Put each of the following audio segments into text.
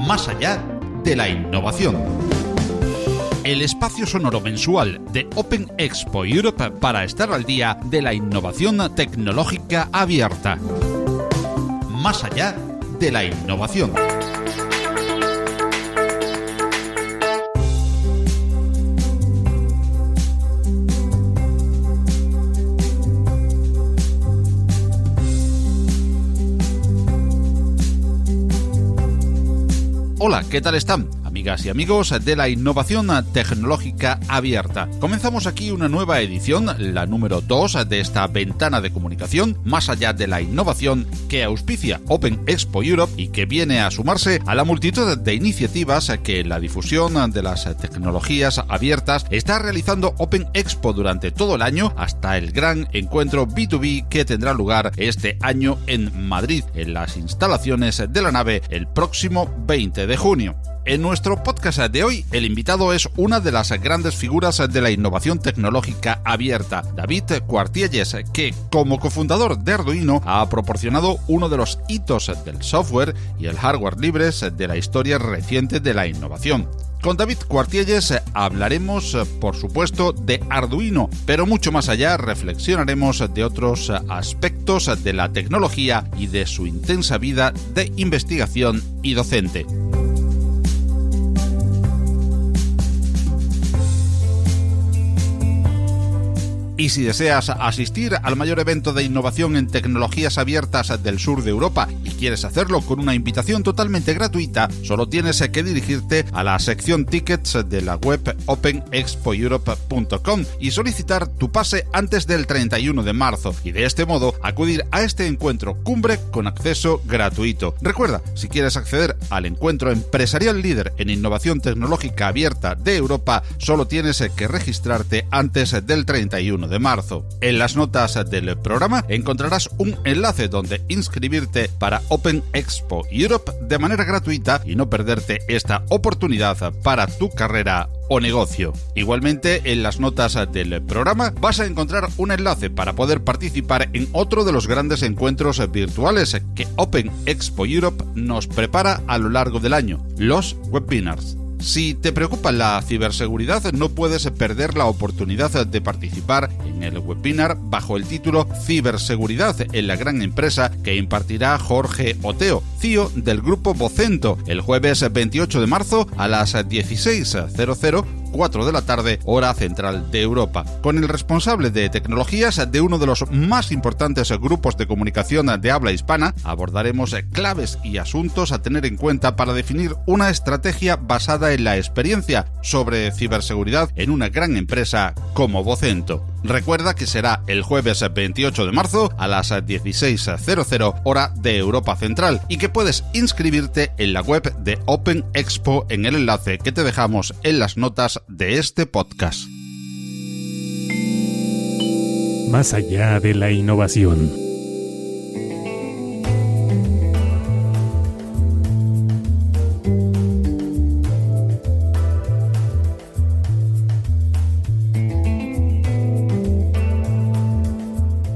Más allá de la innovación. El espacio sonoro mensual de Open Expo Europe para estar al día de la innovación tecnológica abierta. Más allá de la innovación. Hola, ¿qué tal están? Amigas y amigos de la innovación tecnológica abierta. Comenzamos aquí una nueva edición, la número 2 de esta ventana de comunicación más allá de la innovación que auspicia Open Expo Europe y que viene a sumarse a la multitud de iniciativas que la difusión de las tecnologías abiertas está realizando Open Expo durante todo el año hasta el gran encuentro B2B que tendrá lugar este año en Madrid, en las instalaciones de la nave el próximo 20 de junio. En nuestro podcast de hoy, el invitado es una de las grandes figuras de la innovación tecnológica abierta, David Cuartielles, que como cofundador de Arduino ha proporcionado uno de los hitos del software y el hardware libres de la historia reciente de la innovación. Con David Cuartielles hablaremos, por supuesto, de Arduino, pero mucho más allá reflexionaremos de otros aspectos de la tecnología y de su intensa vida de investigación y docente. Y si deseas asistir al mayor evento de innovación en tecnologías abiertas del sur de Europa y quieres hacerlo con una invitación totalmente gratuita, solo tienes que dirigirte a la sección tickets de la web openexpoeurope.com y solicitar tu pase antes del 31 de marzo y de este modo acudir a este encuentro cumbre con acceso gratuito. Recuerda, si quieres acceder al encuentro empresarial líder en innovación tecnológica abierta de Europa, solo tienes que registrarte antes del 31 de marzo. En las notas del programa encontrarás un enlace donde inscribirte para Open Expo Europe de manera gratuita y no perderte esta oportunidad para tu carrera o negocio. Igualmente, en las notas del programa vas a encontrar un enlace para poder participar en otro de los grandes encuentros virtuales que Open Expo Europe nos prepara a lo largo del año, los webinars. Si te preocupa la ciberseguridad, no puedes perder la oportunidad de participar en el webinar bajo el título Ciberseguridad en la gran empresa que impartirá Jorge Oteo, CEO del grupo Vocento, el jueves 28 de marzo a las 16:00, 4 de la tarde, hora central de Europa. Con el responsable de tecnologías de uno de los más importantes grupos de comunicación de habla hispana, abordaremos claves y asuntos a tener en cuenta para definir una estrategia basada en la experiencia sobre ciberseguridad en una gran empresa como Vocento. Recuerda que será el jueves 28 de marzo a las 16:00, hora de Europa Central, y que puedes inscribirte en la web de Open Expo en el enlace que te dejamos en las notas de este podcast. Más allá de la innovación.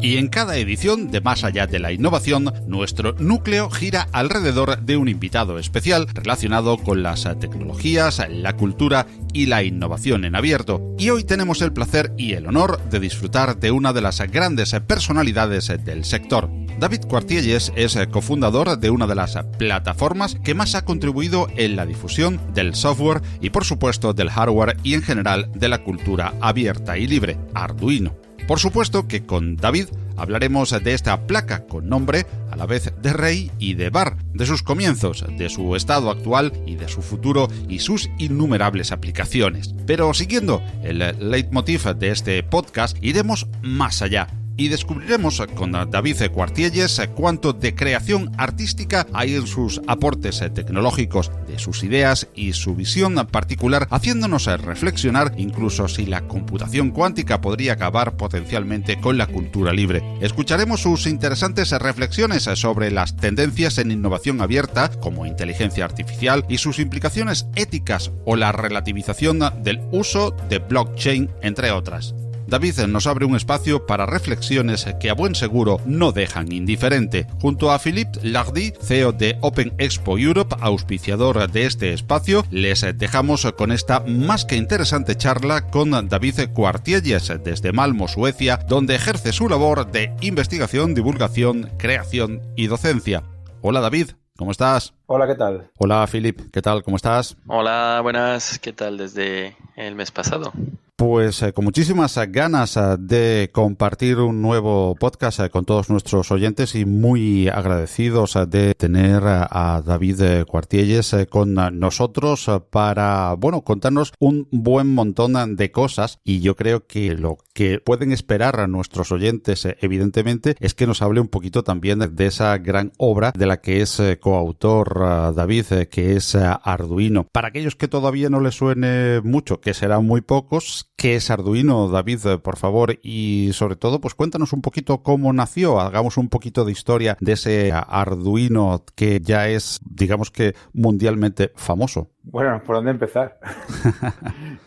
Y en cada edición de Más allá de la innovación, nuestro núcleo gira alrededor de un invitado especial relacionado con las tecnologías, la cultura y la innovación en abierto. Y hoy tenemos el placer y el honor de disfrutar de una de las grandes personalidades del sector. David Cuartielles es cofundador de una de las plataformas que más ha contribuido en la difusión del software y, por supuesto, del hardware y en general de la cultura abierta y libre, Arduino. Por supuesto que con David hablaremos de esta placa con nombre a la vez de rey y de bar, de sus comienzos, de su estado actual y de su futuro y sus innumerables aplicaciones. Pero siguiendo el leitmotiv de este podcast, iremos más allá y descubriremos con David Cuartielles cuánto de creación artística hay en sus aportes tecnológicos, de sus ideas y su visión particular, haciéndonos reflexionar incluso si la computación cuántica podría acabar potencialmente con la cultura libre. Escucharemos sus interesantes reflexiones sobre las tendencias en innovación abierta, como inteligencia artificial, y sus implicaciones éticas o la relativización del uso de blockchain, entre otras. David nos abre un espacio para reflexiones que a buen seguro no dejan indiferente. Junto a Philippe Lardy, CEO de Open Expo Europe, auspiciador de este espacio, les dejamos con esta más que interesante charla con David Cuartielles desde Malmö, Suecia, donde ejerce su labor de investigación, divulgación, creación y docencia. Hola David, ¿cómo estás? Hola, ¿qué tal? Hola Philip, ¿qué tal? ¿Cómo estás? Hola, buenas, ¿qué tal desde el mes pasado? Pues con muchísimas ganas de compartir un nuevo podcast con todos nuestros oyentes y muy agradecidos de tener a David Cuartielles con nosotros para, contarnos un buen montón de cosas, y yo creo que lo que pueden esperar a nuestros oyentes, evidentemente, es que nos hable un poquito también de esa gran obra de la que es coautor David, que es Arduino. Para aquellos que todavía no les suene mucho, que serán muy pocos, ¿qué es Arduino, David, por favor? Y sobre todo, pues cuéntanos un poquito cómo nació, hagamos un poquito de historia de ese Arduino que ya es, digamos que, mundialmente famoso. Bueno, ¿por dónde empezar?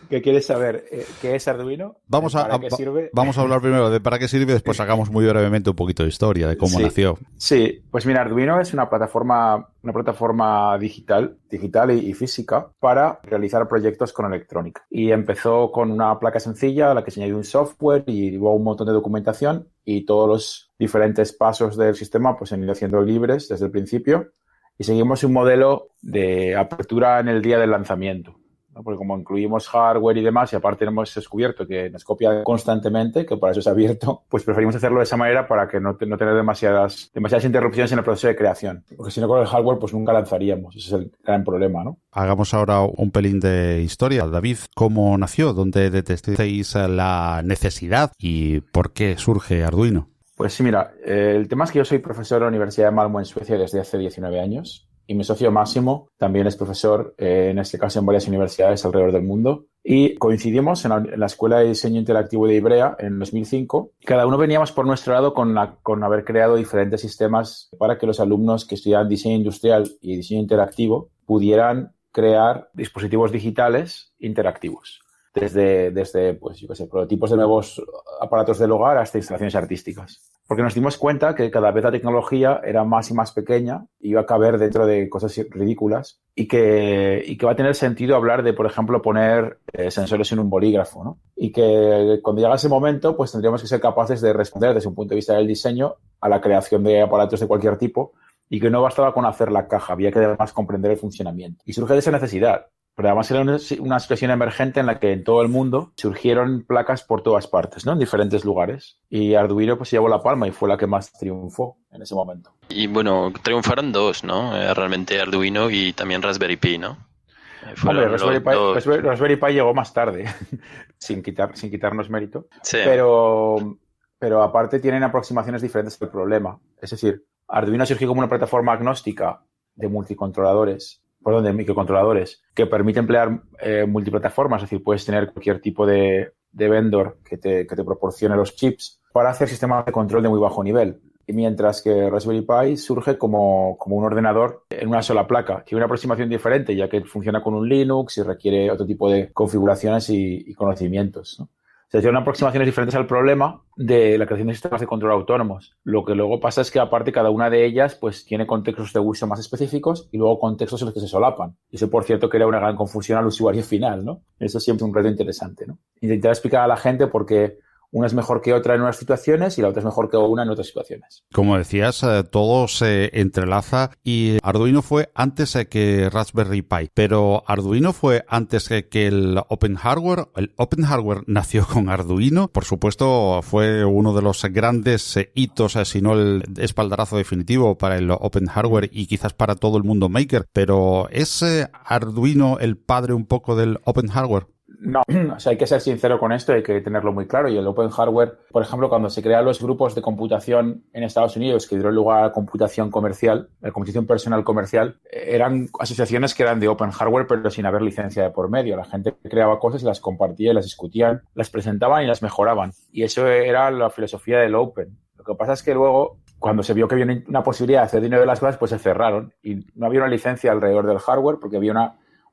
¿Qué quieres saber? ¿Qué es Arduino? ¿Para qué sirve? Vamos a hablar primero de para qué sirve, después hagamos muy brevemente un poquito de historia de cómo nació. Sí, pues mira, Arduino es una plataforma digital y física para realizar proyectos con electrónica. Y empezó con una placa sencilla a la que se añadió un software y luego un montón de documentación, y todos los diferentes pasos del sistema pues se han ido haciendo libres desde el principio. Y seguimos un modelo de apertura en el día del lanzamiento, ¿no? Porque como incluimos hardware y demás, y aparte hemos descubierto que nos copia constantemente, que para eso es abierto, pues preferimos hacerlo de esa manera para que no tener demasiadas interrupciones en el proceso de creación. Porque si no, con el hardware pues nunca lanzaríamos. Ese es el gran problema, ¿no? Hagamos ahora un pelín de historia. David, ¿cómo nació? ¿Dónde detectasteis la necesidad y por qué surge Arduino? Pues sí, mira, el tema es que yo soy profesor en la Universidad de Malmö en Suecia desde hace 19 años, y mi socio Máximo también es profesor, en este caso en varias universidades alrededor del mundo, y coincidimos en la Escuela de Diseño Interactivo de Ivrea en 2005. Cada uno veníamos por nuestro lado con haber creado diferentes sistemas para que los alumnos que estudiaban diseño industrial y diseño interactivo pudieran crear dispositivos digitales interactivos. Desde pues, prototipos de nuevos aparatos del hogar hasta instalaciones artísticas. Porque nos dimos cuenta que cada vez la tecnología era más y más pequeña, iba a caber dentro de cosas ridículas, y que va a tener sentido hablar de, por ejemplo, poner sensores en un bolígrafo, ¿no? Y que cuando llega ese momento, pues tendríamos que ser capaces de responder desde un punto de vista del diseño a la creación de aparatos de cualquier tipo, y que no bastaba con hacer la caja, había que además comprender el funcionamiento. Y surge de esa necesidad. Pero además era una situación emergente en la que en todo el mundo surgieron placas por todas partes, ¿no? En diferentes lugares. Y Arduino pues se llevó la palma y fue la que más triunfó en ese momento. Y bueno, triunfaron dos, ¿no? Realmente Arduino y también Raspberry Pi, ¿no? Hombre, Raspberry Pi llegó más tarde, sin quitarnos mérito. Sí. Pero aparte tienen aproximaciones diferentes al problema. Es decir, Arduino surgió como una plataforma agnóstica de microcontroladores que permite emplear multiplataformas, es decir, puedes tener cualquier tipo de vendor que te proporcione los chips para hacer sistemas de control de muy bajo nivel. Y mientras que Raspberry Pi surge como un ordenador en una sola placa. Tiene una aproximación diferente, ya que funciona con un Linux y requiere otro tipo de configuraciones y conocimientos, ¿no? O sea, tiene aproximaciones diferentes al problema de la creación de sistemas de control autónomos. Lo que luego pasa es que, aparte, cada una de ellas pues tiene contextos de uso más específicos y luego contextos en los que se solapan. Y eso, por cierto, crea una gran confusión al usuario final, ¿no? Eso es siempre un reto interesante, ¿no? Intentar explicar a la gente por qué una es mejor que otra en unas situaciones y la otra es mejor que una en otras situaciones. Como decías, todo se entrelaza, y Arduino fue antes que Raspberry Pi, pero Arduino fue antes que el Open Hardware. El Open Hardware nació con Arduino. Por supuesto, fue uno de los grandes hitos, si no el espaldarazo definitivo para el Open Hardware y quizás para todo el mundo maker. Pero ¿es Arduino el padre un poco del Open Hardware? No, o sea, hay que ser sincero con esto, hay que tenerlo muy claro. Y el Open Hardware, por ejemplo, cuando se crean los grupos de computación en Estados Unidos que dieron lugar a la computación comercial, la computación personal comercial, eran asociaciones que eran de Open Hardware, pero sin haber licencia de por medio. La gente creaba cosas y las compartía, y las discutían, las presentaban y las mejoraban. Y eso era la filosofía del Open. Lo que pasa es que luego, cuando se vio que había una posibilidad de hacer dinero de las cosas, pues se cerraron. Y no había una licencia alrededor del hardware porque había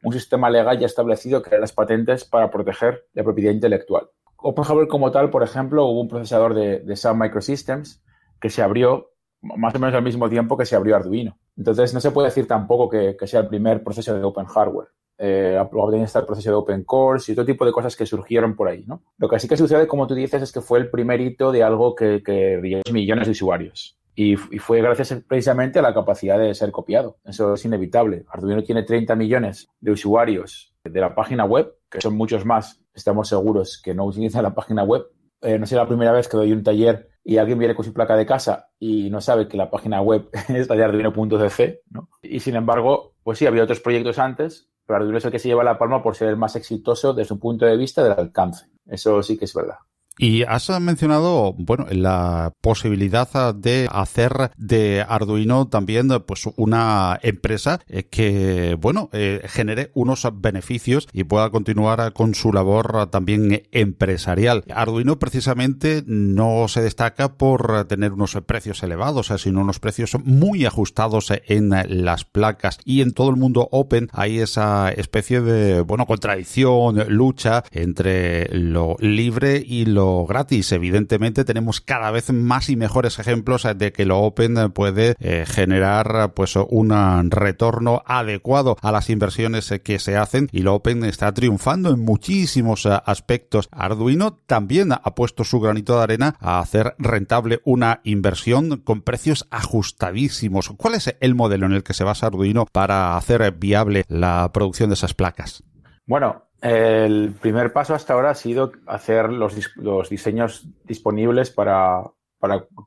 un sistema legal ya establecido, que eran las patentes para proteger la propiedad intelectual. Open Hardware como tal, por ejemplo, hubo un procesador de Sun Microsystems que se abrió más o menos al mismo tiempo que se abrió Arduino. Entonces, no se puede decir tampoco que sea el primer proceso de Open Hardware. Luego también está el proceso de Open Cores y otro tipo de cosas que surgieron por ahí, ¿no? Lo que sí que sucede, como tú dices, es que fue el primer hito de algo que dio millones de usuarios. Y fue gracias precisamente a la capacidad de ser copiado. Eso es inevitable. Arduino tiene 30 millones de usuarios de la página web, que son muchos más, estamos seguros, que no utilizan la página web. No sé la primera vez que doy un taller y alguien viene con su placa de casa y no sabe que la página web es la de Arduino.cc, ¿no? Y sin embargo, pues sí, había otros proyectos antes, pero Arduino es el que se lleva la palma por ser el más exitoso desde un punto de vista del alcance. Eso sí que es verdad. Y has mencionado, bueno, la posibilidad de hacer de Arduino también, pues, una empresa que, bueno, genere unos beneficios y pueda continuar con su labor también empresarial. Arduino precisamente no se destaca por tener unos precios elevados, sino unos precios muy ajustados en las placas. Y en todo el mundo open hay esa especie de, bueno, contradicción, lucha entre lo libre y lo gratis. Evidentemente tenemos cada vez más y mejores ejemplos de que lo open puede generar pues un retorno adecuado a las inversiones que se hacen, y lo open está triunfando en muchísimos aspectos. Arduino también ha puesto su granito de arena a hacer rentable una inversión con precios ajustadísimos. ¿Cuál es el modelo en el que se basa Arduino para hacer viable la producción de esas placas? Bueno, el primer paso hasta ahora ha sido hacer los diseños disponibles para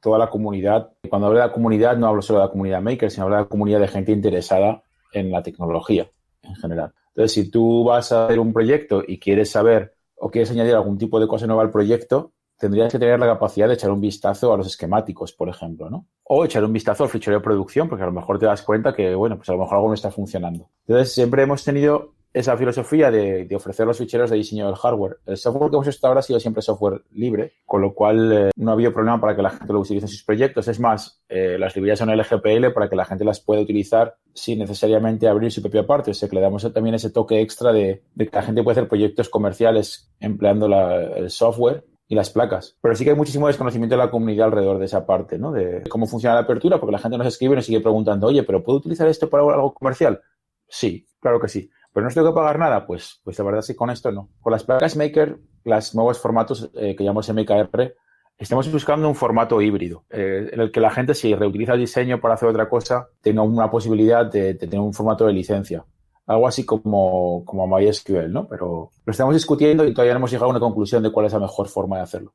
toda la comunidad. Cuando hablo de la comunidad, no hablo solo de la comunidad maker, sino hablo de la comunidad de gente interesada en la tecnología en general. Entonces, si tú vas a hacer un proyecto y quieres saber o quieres añadir algún tipo de cosa nueva al proyecto, tendrías que tener la capacidad de echar un vistazo a los esquemáticos, por ejemplo, ¿no? O echar un vistazo al fichero de producción, porque a lo mejor te das cuenta que, bueno, pues a lo mejor algo no está funcionando. Entonces, siempre hemos tenido esa filosofía de ofrecer los ficheros de diseño del hardware. El software que hemos hecho ahora ha sido siempre software libre, con lo cual no ha habido problema para que la gente lo utilice en sus proyectos. Es más, las librerías son LGPL para que la gente las pueda utilizar sin necesariamente abrir su propia parte. O sea, que le damos también ese toque extra de que la gente puede hacer proyectos comerciales empleando el software y las placas. Pero sí que hay muchísimo desconocimiento de la comunidad alrededor de esa parte, ¿no? De cómo funciona la apertura, porque la gente nos escribe y nos sigue preguntando, oye, ¿pero puedo utilizar esto para algo comercial? Sí, claro que sí. ¿Pero no os tengo que pagar nada? Pues la verdad es que con esto no. Con las placas Maker, los nuevos formatos que llamamos MKR, estamos buscando un formato híbrido, en el que la gente, si reutiliza el diseño para hacer otra cosa, tenga una posibilidad de tener un formato de licencia. Algo así como MySQL, ¿no? Pero lo estamos discutiendo y todavía no hemos llegado a una conclusión de cuál es la mejor forma de hacerlo.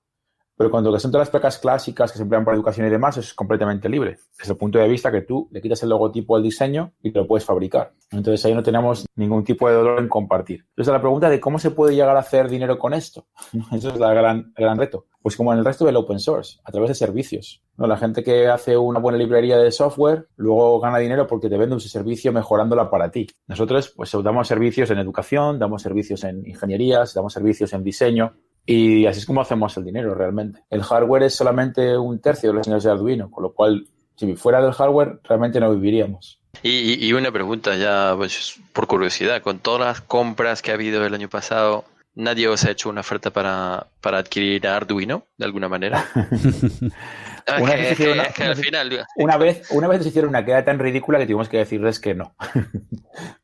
Pero cuando son todas las placas clásicas que se emplean para educación y demás, es completamente libre. Desde el punto de vista que tú le quitas el logotipo al diseño y te lo puedes fabricar. Entonces ahí no tenemos ningún tipo de dolor en compartir. Entonces la pregunta de cómo se puede llegar a hacer dinero con esto, eso es el gran reto. Pues como en el resto del open source, a través de servicios, ¿no? La gente que hace una buena librería de software luego gana dinero porque te vende un servicio mejorándola para ti. Nosotros pues damos servicios en educación, damos servicios en ingenierías, damos servicios en diseño. Y así es como hacemos el dinero realmente. El hardware es solamente un tercio de los ingresos de Arduino, con lo cual, si fuera del hardware, realmente no viviríamos. Y una pregunta ya, pues, por curiosidad, con todas las compras que ha habido el año pasado, ¿nadie os ha hecho una oferta para adquirir Arduino, de alguna manera? Una vez nos hicieron una que era tan ridícula que tuvimos que decirles que no.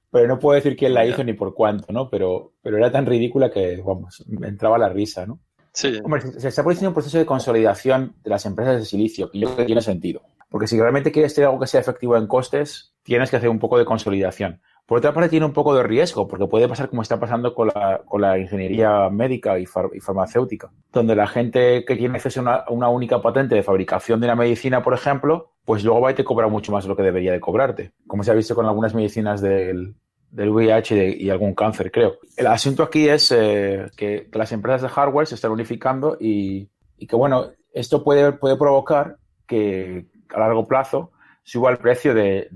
Pero no puedo decir quién la hizo ni por cuánto, ¿no? Pero era tan ridícula que, vamos, me entraba la risa, ¿no? Sí. Hombre, se está produciendo un proceso de consolidación de las empresas de silicio, que yo creo que tiene sentido. Porque si realmente quieres tener algo que sea efectivo en costes, tienes que hacer un poco de consolidación. Por otra parte, tiene un poco de riesgo, porque puede pasar como está pasando con la ingeniería médica y farmacéutica, donde la gente que tiene acceso a una única patente de fabricación de una medicina, por ejemplo, pues luego va y te cobra mucho más de lo que debería de cobrarte, como se ha visto con algunas medicinas del VIH y algún cáncer, creo. El asunto aquí es que las empresas de hardware se están unificando y que, bueno, esto puede provocar que a largo plazo suba el precio de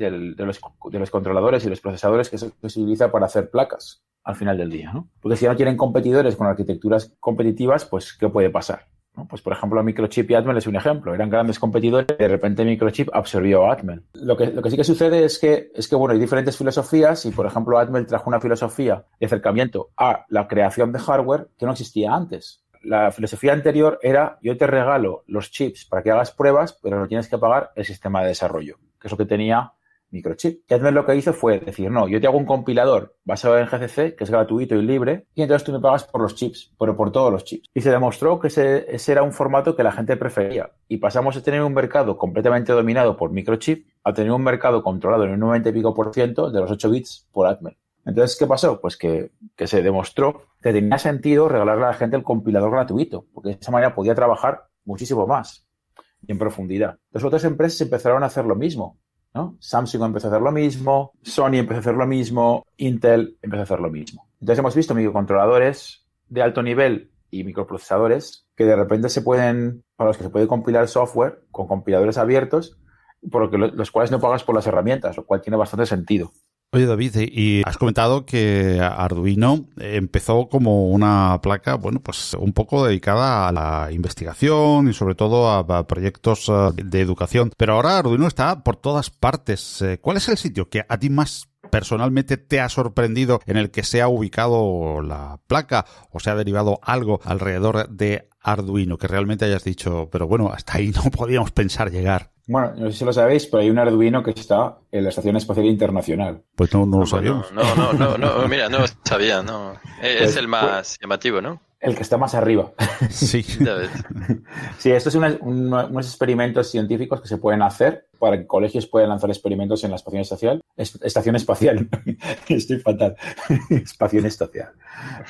los controladores y los procesadores que se utiliza para hacer placas al final del día, ¿no? Porque si no tienen competidores con arquitecturas competitivas, pues ¿qué puede pasar? ¿No? Pues, por ejemplo, Microchip y Atmel es un ejemplo. Eran grandes competidores y de repente Microchip absorbió a Atmel. Lo que sí que sucede es que bueno, hay diferentes filosofías y, por ejemplo, Atmel trajo una filosofía de acercamiento a la creación de hardware que no existía antes. la filosofía anterior era: yo te regalo los chips para que hagas pruebas, pero no tienes que pagar el sistema de desarrollo, que es lo que tenía Microchip. Y Atmel lo que hizo fue decir: no, yo te hago un compilador basado en GCC, que es gratuito y libre, y entonces tú me pagas por los chips, pero por todos los chips. Y se demostró que ese era un formato que la gente prefería. Y pasamos de tener un mercado completamente dominado por Microchip a tener un mercado controlado en un 90 y pico % de los 8 bits por Atmel. Entonces, ¿qué pasó? Pues que se demostró que tenía sentido regalarle a la gente el compilador gratuito, porque de esa manera podía trabajar muchísimo más y en profundidad. Entonces, otras empresas empezaron a hacer lo mismo, ¿no? Samsung empezó a hacer lo mismo, Sony empezó a hacer lo mismo, Intel empezó a hacer lo mismo. Entonces, hemos visto microcontroladores de alto nivel y microprocesadores que de repente para los que se puede compilar software con compiladores abiertos, por los cuales no pagas por las herramientas, lo cual tiene bastante sentido. Oye, David, y has comentado que Arduino empezó como una placa, bueno, pues un poco dedicada a la investigación y sobre todo a proyectos de educación. Pero ahora Arduino está por todas partes. ¿Cuál es el sitio que a ti más personalmente te ha sorprendido en el que se ha ubicado la placa o se ha derivado algo alrededor de Arduino que realmente hayas dicho, pero bueno, hasta ahí no podíamos pensar llegar? Bueno, no sé si lo sabéis, pero hay un Arduino que está en la Estación Espacial Internacional. Pues no lo sabíamos. No, mira, no sabía, no. Es el más llamativo, ¿no? El que está más arriba. Sí. Sí, esto es unos experimentos científicos que se pueden hacer para que colegios puedan lanzar experimentos en la estación espacial. Estoy fatal. Estación espacial.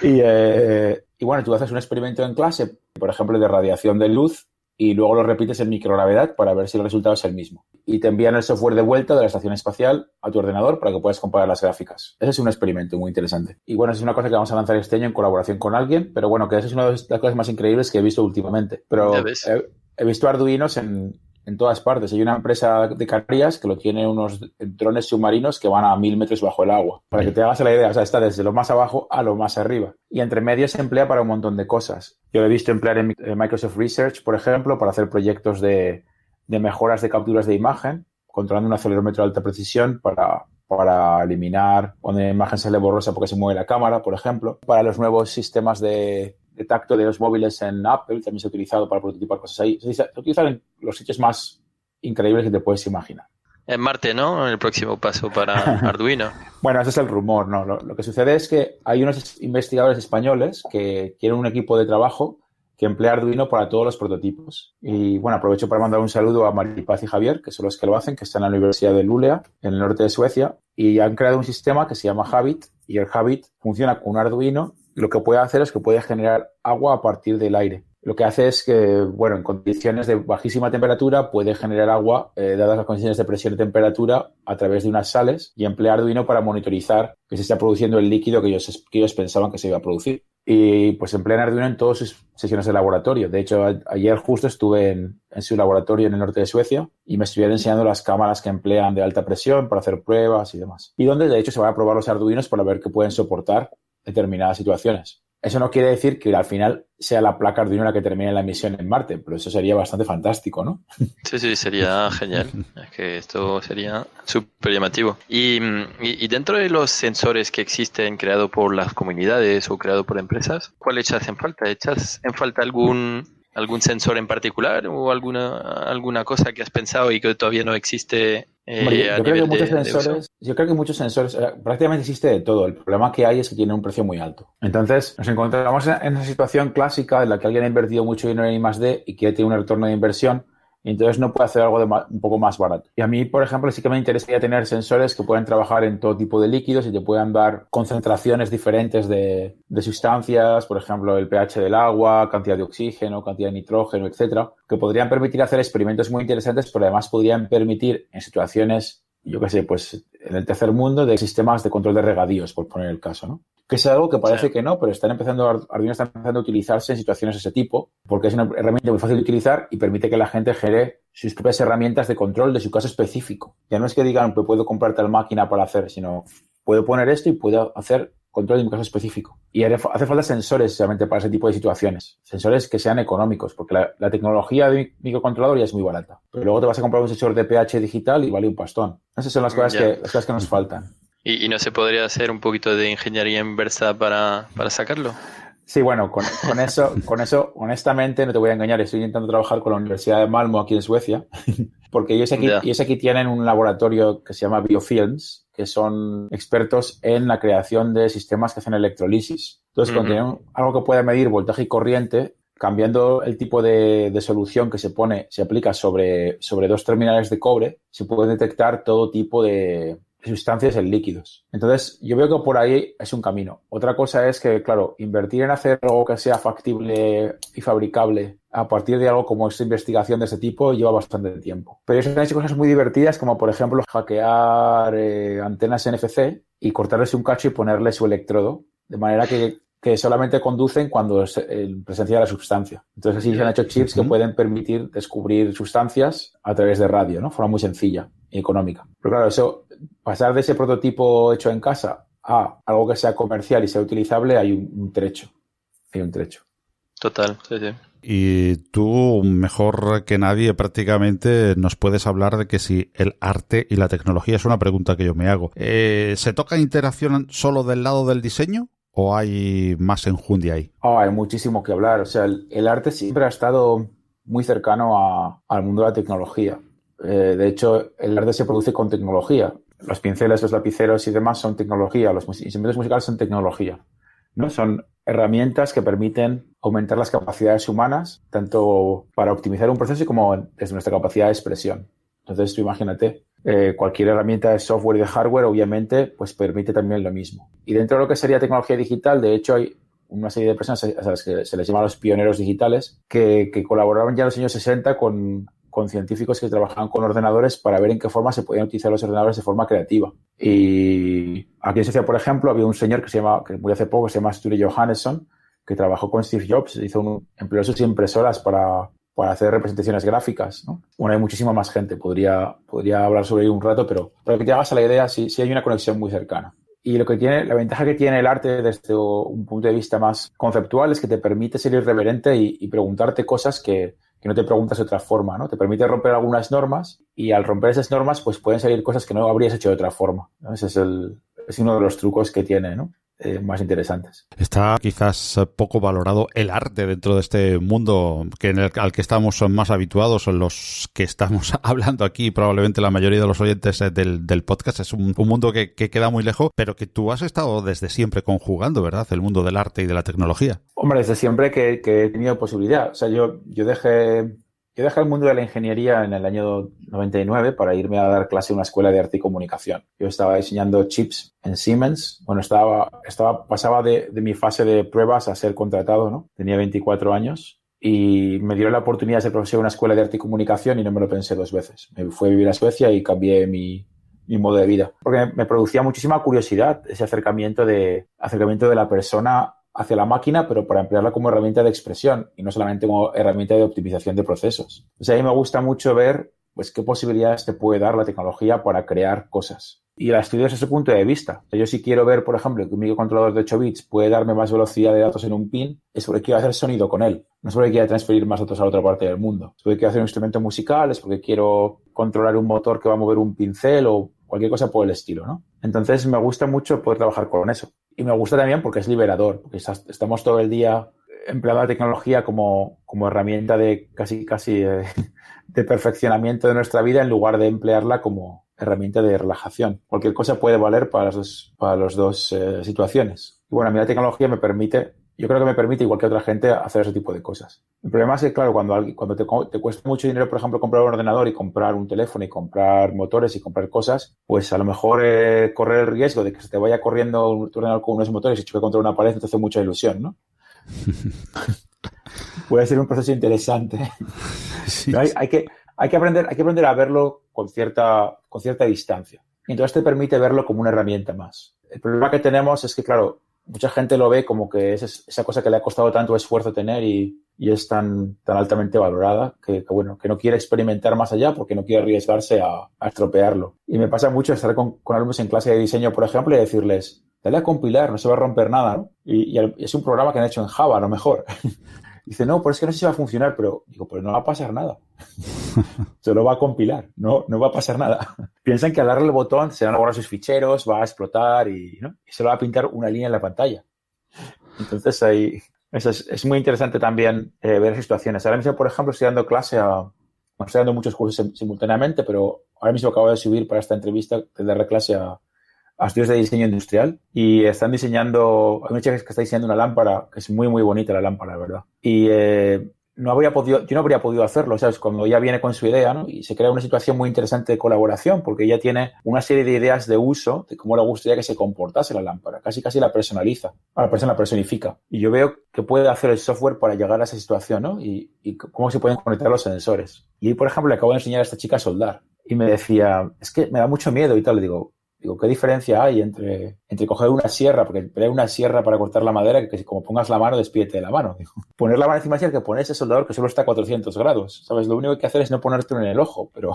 Y bueno, tú haces un experimento en clase, por ejemplo, de radiación de luz, y luego lo repites en microgravedad para ver si el resultado es el mismo. Y te envían el software de vuelta de la estación espacial a tu ordenador para que puedas comparar las gráficas. Ese es un experimento muy interesante. Y bueno, es una cosa que vamos a lanzar este año en colaboración con alguien, pero bueno, que esa es una de las cosas más increíbles que he visto últimamente. Pero he visto Arduinos en todas partes. Hay una empresa de Canarias que lo tiene unos drones submarinos que van a 1000 metros bajo el agua. Para que te hagas la idea, o sea, está desde lo más abajo a lo más arriba. Y entre medio se emplea para un montón de cosas. Yo lo he visto emplear en Microsoft Research, por ejemplo, para hacer proyectos de mejoras de capturas de imagen, controlando un acelerómetro de alta precisión para eliminar cuando la imagen sale borrosa porque se mueve la cámara, por ejemplo. Para los nuevos sistemas de tacto de los móviles en Apple también se ha utilizado para prototipar cosas ahí. Se utilizan en los sitios más increíbles que te puedes imaginar. En Marte, ¿no? El próximo paso para Arduino. Bueno, ese es el rumor, ¿no? Lo que sucede es que hay unos investigadores españoles que quieren un equipo de trabajo que emplea Arduino para todos los prototipos. Y bueno, aprovecho para mandar un saludo a Maripaz y Javier, que son los que lo hacen, que están en la Universidad de Luleå, en el norte de Suecia, y han creado un sistema que se llama Habit, y el Habit funciona con un Arduino. Lo que puede hacer es que puede generar agua a partir del aire. Lo que hace es que, bueno, en condiciones de bajísima temperatura puede generar agua, dadas las condiciones de presión y temperatura, a través de unas sales, y emplea Arduino para monitorizar que se está produciendo el líquido que ellos pensaban que se iba a producir. Y pues emplean Arduino en todas sus sesiones de laboratorio. De hecho, ayer justo estuve en su laboratorio en el norte de Suecia y me estuvieron enseñando las cámaras que emplean de alta presión para hacer pruebas y demás. Y donde, de hecho, se van a probar los Arduinos para ver que pueden soportar determinadas situaciones. Eso no quiere decir que al final sea la placa Arduino la que termine la misión en Marte, pero eso sería bastante fantástico, ¿no? Sí, sería genial. Es que esto sería súper llamativo. Y dentro de los sensores que existen creados por las comunidades o creados por empresas, ¿cuál echas en falta? ¿Echas en falta algún sensor en particular o alguna cosa que has pensado y que todavía no existe? Yo creo que muchos sensores, prácticamente existe de todo. El problema que hay es que tiene un precio muy alto. Entonces, nos encontramos en esa situación clásica en la que alguien ha invertido mucho dinero en I+D y quiere tener un retorno de inversión, y entonces no puede hacer algo un poco más barato. Y a mí, por ejemplo, sí que me interesaría tener sensores que puedan trabajar en todo tipo de líquidos y te puedan dar concentraciones diferentes de sustancias, por ejemplo, el pH del agua, cantidad de oxígeno, cantidad de nitrógeno, etcétera, que podrían permitir hacer experimentos muy interesantes, pero además podrían permitir en situaciones, yo qué sé, pues en el tercer mundo, de sistemas de control de regadíos, por poner el caso, ¿no? Que es algo que parece que no, pero Arduino está empezando a utilizarse en situaciones de ese tipo, porque es una herramienta muy fácil de utilizar y permite que la gente genere sus propias herramientas de control de su caso específico. Ya no es que digan, pues puedo comprar tal máquina para hacer, sino puedo poner esto y puedo hacer control de mi caso específico. Y hace falta sensores solamente para ese tipo de situaciones. Sensores que sean económicos, porque la tecnología de microcontrolador ya es muy barata. Pero luego te vas a comprar un sensor de pH digital y vale un pastón. Esas son las cosas que nos faltan. ¿Y no se podría hacer un poquito de ingeniería inversa para sacarlo? Sí, bueno, con eso, honestamente, no te voy a engañar, estoy intentando trabajar con la Universidad de Malmö aquí en Suecia, porque ellos aquí tienen un laboratorio que se llama Biofilms, que son expertos en la creación de sistemas que hacen electrolisis. Entonces, cuando tienen algo que pueda medir voltaje y corriente, cambiando el tipo de solución que se aplica sobre 2 terminales de cobre, se puede detectar todo tipo de sustancias en líquidos. Entonces, yo veo que por ahí es un camino. Otra cosa es que, claro, invertir en hacer algo que sea factible y fabricable a partir de algo como esta investigación de ese tipo lleva bastante tiempo. Pero ellos han hecho cosas muy divertidas como, por ejemplo, hackear antenas NFC y cortarles un cacho y ponerle su electrodo, de manera que solamente conducen cuando es en presencia de la sustancia. Entonces, así se han hecho chips que pueden permitir descubrir sustancias a través de radio, ¿no? De forma muy sencilla y económica. Pero claro, eso, pasar de ese prototipo hecho en casa a algo que sea comercial y sea utilizable, hay un trecho. Hay un trecho. Total, sí, sí. Y tú, mejor que nadie, prácticamente nos puedes hablar de que si el arte y la tecnología, es una pregunta que yo me hago. ¿Se toca interacción solo del lado del diseño o hay más enjundia ahí? Hay muchísimo que hablar. O sea, el arte siempre ha estado muy cercano al mundo de la tecnología. De hecho, el arte se produce con tecnología. Los pinceles, los lapiceros y demás son tecnología. Los instrumentos musicales son tecnología, ¿no? Son herramientas que permiten aumentar las capacidades humanas, tanto para optimizar un proceso como desde nuestra capacidad de expresión. Entonces, tú imagínate, cualquier herramienta de software y de hardware, obviamente, pues permite también lo mismo. Y dentro de lo que sería tecnología digital, de hecho, hay una serie de personas a las que se les llama los pioneros digitales, que colaboraron ya en los años 60 con científicos que trabajaban con ordenadores para ver en qué forma se podían utilizar los ordenadores de forma creativa. Y aquí en Suecia, por ejemplo, había un señor que murió hace poco, que se llama Sture Johannesson, que trabajó con Steve Jobs, empleó sus impresoras para hacer representaciones gráficas, ¿no? Bueno, hay muchísima más gente, podría hablar sobre ello un rato, pero para que te hagas a la idea, sí hay una conexión muy cercana. Y la ventaja que tiene el arte desde un punto de vista más conceptual es que te permite ser irreverente y preguntarte cosas que no te preguntas de otra forma, ¿no? Te permite romper algunas normas y al romper esas normas pues pueden salir cosas que no habrías hecho de otra forma, ¿no? Ese es uno de los trucos que tiene, ¿no? Más interesantes. Está quizás poco valorado el arte dentro de este mundo al que estamos más habituados, los que estamos hablando aquí, probablemente la mayoría de los oyentes del podcast. Es un mundo que queda muy lejos, pero que tú has estado desde siempre conjugando, ¿verdad? El mundo del arte y de la tecnología. Hombre, desde siempre que he tenido posibilidad. O sea, yo dejé el mundo de la ingeniería en el año 99 para irme a dar clase en una escuela de arte y comunicación. Yo estaba diseñando chips en Siemens. Bueno, pasaba de mi fase de pruebas a ser contratado, ¿no? Tenía 24 años y me dieron la oportunidad de ser profesor en una escuela de arte y comunicación y no me lo pensé 2 veces. Me fui a vivir a Suecia y cambié mi modo de vida. Porque me producía muchísima curiosidad ese acercamiento de la persona hacia la máquina, pero para emplearla como herramienta de expresión y no solamente como herramienta de optimización de procesos. O sea, a mí me gusta mucho ver pues qué posibilidades te puede dar la tecnología para crear cosas. Y la estudio desde ese punto de vista. Yo si quiero ver, por ejemplo, que un microcontrolador de 8 bits puede darme más velocidad de datos en un pin, es porque quiero hacer sonido con él. No es porque quiera transferir más datos a otra parte del mundo. Es porque quiero hacer un instrumento musical, es porque quiero controlar un motor que va a mover un pincel o cualquier cosa por el estilo, ¿no? Entonces me gusta mucho poder trabajar con eso. Y me gusta también porque es liberador, porque estamos todo el día empleando la tecnología como herramienta de casi de perfeccionamiento de nuestra vida en lugar de emplearla como herramienta de relajación. Cualquier cosa puede valer para las dos situaciones. Y bueno, a mí la tecnología me permite, igual que otra gente, hacer ese tipo de cosas. El problema es que, claro, cuando te cuesta mucho dinero, por ejemplo, comprar un ordenador y comprar un teléfono y comprar motores y comprar cosas, pues a lo mejor correr el riesgo de que se te vaya corriendo un ordenador con unos motores y choque contra una pared no te hace mucha ilusión, ¿no? Puede ser un proceso interesante. Sí. Pero hay que aprender a verlo con cierta distancia. Y entonces te permite verlo como una herramienta más. El problema que tenemos es que, claro, mucha gente lo ve como que es esa cosa que le ha costado tanto esfuerzo tener y es tan altamente valorada que no quiere experimentar más allá porque no quiere arriesgarse a estropearlo. Y me pasa mucho estar con alumnos en clase de diseño, por ejemplo, y decirles, dale a compilar, no se va a romper nada, ¿no? Y es un programa que han hecho en Java, a lo mejor. Dice, no, pero es que no sé si va a funcionar, pero digo, pues no va a pasar nada. Solo va a compilar, no va a pasar nada. Piensan que al darle el botón se van a borrar sus ficheros, va a explotar y se le va a pintar una línea en la pantalla. Entonces hay Eso es muy interesante también ver situaciones. Ahora mismo, por ejemplo, estoy dando muchos cursos simultáneamente, pero ahora mismo acabo de subir para esta entrevista de darle clase a estudios de diseño industrial y están diseñando, hay una chica que está diseñando una lámpara, que es muy, muy bonita la lámpara, la verdad. Y yo no habría podido hacerlo, ¿sabes? Cuando ella viene con su idea, ¿no? Y se crea una situación muy interesante de colaboración porque ella tiene una serie de ideas de uso de cómo le gustaría que se comportase la lámpara. Casi la personaliza, a la persona la personifica. Y yo veo que puede hacer el software para llegar a esa situación, ¿no? Y cómo se pueden conectar los sensores. Y, por ejemplo, le acabo de enseñar a esta chica a soldar. Y me decía, es que me da mucho miedo y tal. Le digo, ¿qué diferencia hay entre coger una sierra? Porque hay una sierra para cortar la madera que como pongas la mano, despídete de la mano. Digo, poner la mano encima de la sierra que poner ese soldador que solo está a 400 grados. ¿Sabes? Lo único que hay que hacer es no ponértelo en el ojo, pero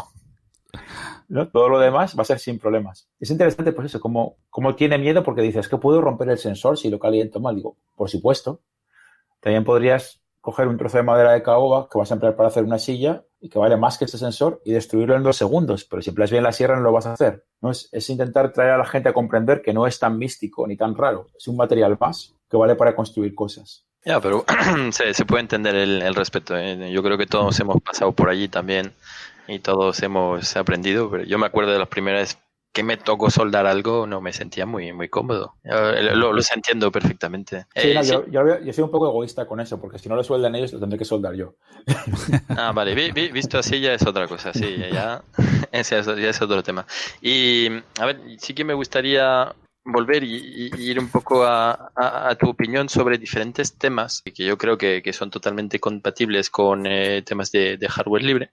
¿no? Todo lo demás va a ser sin problemas. Es interesante, pues eso, cómo tiene miedo porque dices, que puedo romper el sensor si lo caliento mal. Digo, por supuesto. También podrías coger un trozo de madera de caoba que vas a emplear para hacer una silla y que vale más que ese sensor y destruirlo en 2 segundos. Pero si empleas bien la sierra no lo vas a hacer. ¿No? Es intentar traer a la gente a comprender que no es tan místico ni tan raro. Es un material más que vale para construir cosas. Ya, pero se puede entender el respeto, ¿eh? Yo creo que todos hemos pasado por allí también y todos hemos aprendido. Pero yo me acuerdo de las primeras que me tocó soldar algo, no me sentía muy, muy cómodo. Los entiendo perfectamente. Sí, no, Sí. yo soy un poco egoísta con eso, porque si no lo sueldan ellos, lo tendré que soldar yo. Ah, vale, visto así ya es otra cosa, sí, ya es otro tema. Y, a ver, sí que me gustaría volver y ir un poco a tu opinión sobre diferentes temas que yo creo que son totalmente compatibles con temas de hardware libre,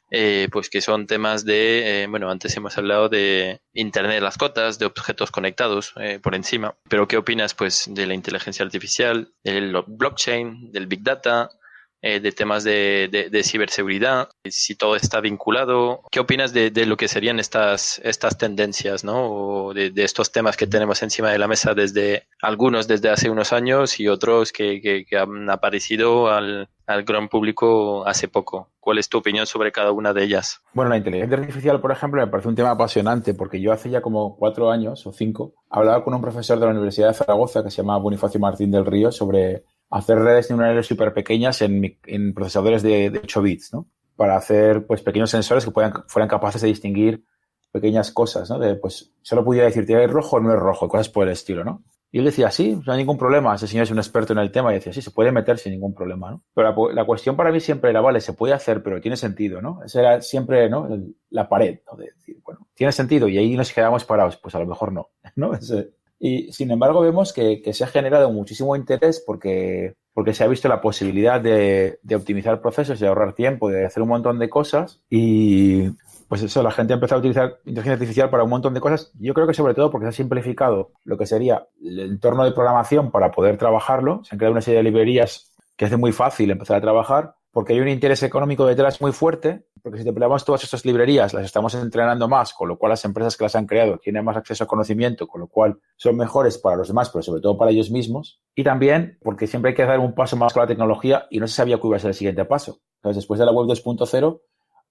pues que son temas de, bueno, antes hemos hablado de Internet de las cosas, de objetos conectados por encima, pero ¿qué opinas pues de la inteligencia artificial, del blockchain, del big data? De temas de ciberseguridad, si todo está vinculado. ¿Qué opinas de lo que serían estas tendencias, ¿no? O de estos temas que tenemos encima de la mesa algunos desde hace unos años y otros que han aparecido al gran público hace poco? ¿Cuál es tu opinión sobre cada una de ellas? Bueno, la inteligencia artificial, por ejemplo, me parece un tema apasionante porque yo hace ya como 4 años o 5 hablaba con un profesor de la Universidad de Zaragoza que se llama Bonifacio Martín del Río sobre hacer redes neuronales súper pequeñas en procesadores de 8 bits, ¿no? Para hacer pues pequeños sensores que fueran capaces de distinguir pequeñas cosas, ¿no? Pues solo pudiera decirte, ¿es rojo o no es rojo? Cosas por el estilo, ¿no? Y él decía, sí, no hay ningún problema. Ese señor es un experto en el tema y decía, sí, se puede meter sin ningún problema, ¿no? Pero la cuestión para mí siempre era, vale, se puede hacer, pero tiene sentido, ¿no? Esa era siempre, ¿no? La pared, ¿no? De decir, bueno, tiene sentido y ahí nos quedamos parados. Pues a lo mejor no, ¿no? Y sin embargo vemos que se ha generado muchísimo interés porque se ha visto la posibilidad de optimizar procesos, de ahorrar tiempo, de hacer un montón de cosas y pues eso, la gente ha empezado a utilizar inteligencia artificial para un montón de cosas. Yo creo que sobre todo porque se ha simplificado lo que sería el entorno de programación para poder trabajarlo. Se han creado una serie de librerías que hace muy fácil empezar a trabajar porque hay un interés económico detrás muy fuerte, porque si deployamos todas estas librerías, las estamos entrenando más, con lo cual las empresas que las han creado tienen más acceso a conocimiento, con lo cual son mejores para los demás, pero sobre todo para ellos mismos. Y también porque siempre hay que dar un paso más con la tecnología y no se sabía cuál iba a ser el siguiente paso. Entonces, después de la web 2.0,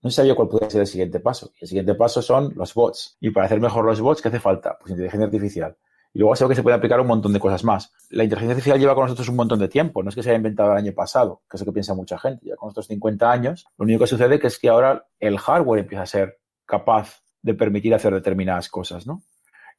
no se sabía cuál podía ser el siguiente paso. Y el siguiente paso son los bots. Y para hacer mejor los bots, ¿qué hace falta? Pues inteligencia artificial. Y luego sé que se puede aplicar un montón de cosas más. La inteligencia artificial lleva con nosotros un montón de tiempo. No es que se haya inventado el año pasado, que es lo que piensa mucha gente. Ya con estos 50 años, lo único que sucede es que ahora el hardware empieza a ser capaz de permitir hacer determinadas cosas, ¿no?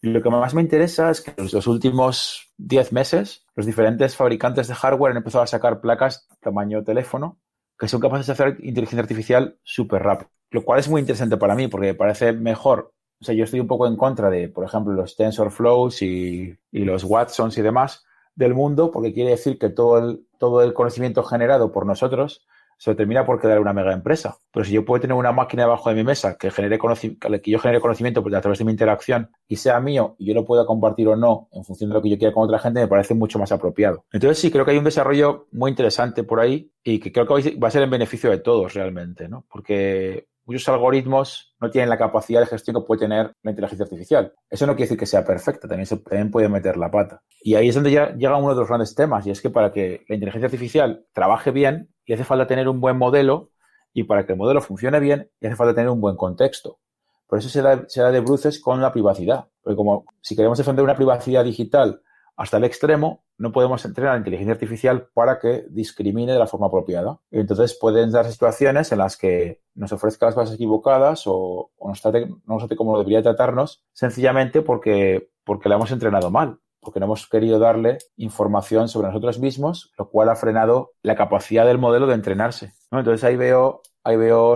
Y lo que más me interesa es que en los últimos 10 meses, los diferentes fabricantes de hardware han empezado a sacar placas tamaño teléfono que son capaces de hacer inteligencia artificial súper rápido. Lo cual es muy interesante para mí porque me parece mejor. O sea, yo estoy un poco en contra de, por ejemplo, los TensorFlows y los Watsons y demás del mundo, porque quiere decir que todo el conocimiento generado por nosotros se termina por quedar en una mega empresa. Pero si yo puedo tener una máquina debajo de mi mesa que yo genere conocimiento a través de mi interacción y sea mío y yo lo pueda compartir o no en función de lo que yo quiera con otra gente, me parece mucho más apropiado. Entonces sí, creo que hay un desarrollo muy interesante por ahí y que creo que va a ser en beneficio de todos realmente, ¿no? Porque muchos algoritmos no tienen la capacidad de gestión que puede tener la inteligencia artificial. Eso no quiere decir que sea perfecta, también puede meter la pata. Y ahí es donde ya llega uno de los grandes temas, y es que para que la inteligencia artificial trabaje bien, le hace falta tener un buen modelo, y para que el modelo funcione bien, le hace falta tener un buen contexto. Por eso se da de bruces con la privacidad. Porque como si queremos defender una privacidad digital hasta el extremo, no podemos entrenar la inteligencia artificial para que discrimine de la forma apropiada. Y entonces pueden darse situaciones en las que nos ofrezca las bases equivocadas o nos trate como debería tratarnos, sencillamente porque la hemos entrenado mal, porque no hemos querido darle información sobre nosotros mismos, lo cual ha frenado la capacidad del modelo de entrenarse, ¿no? Entonces ahí veo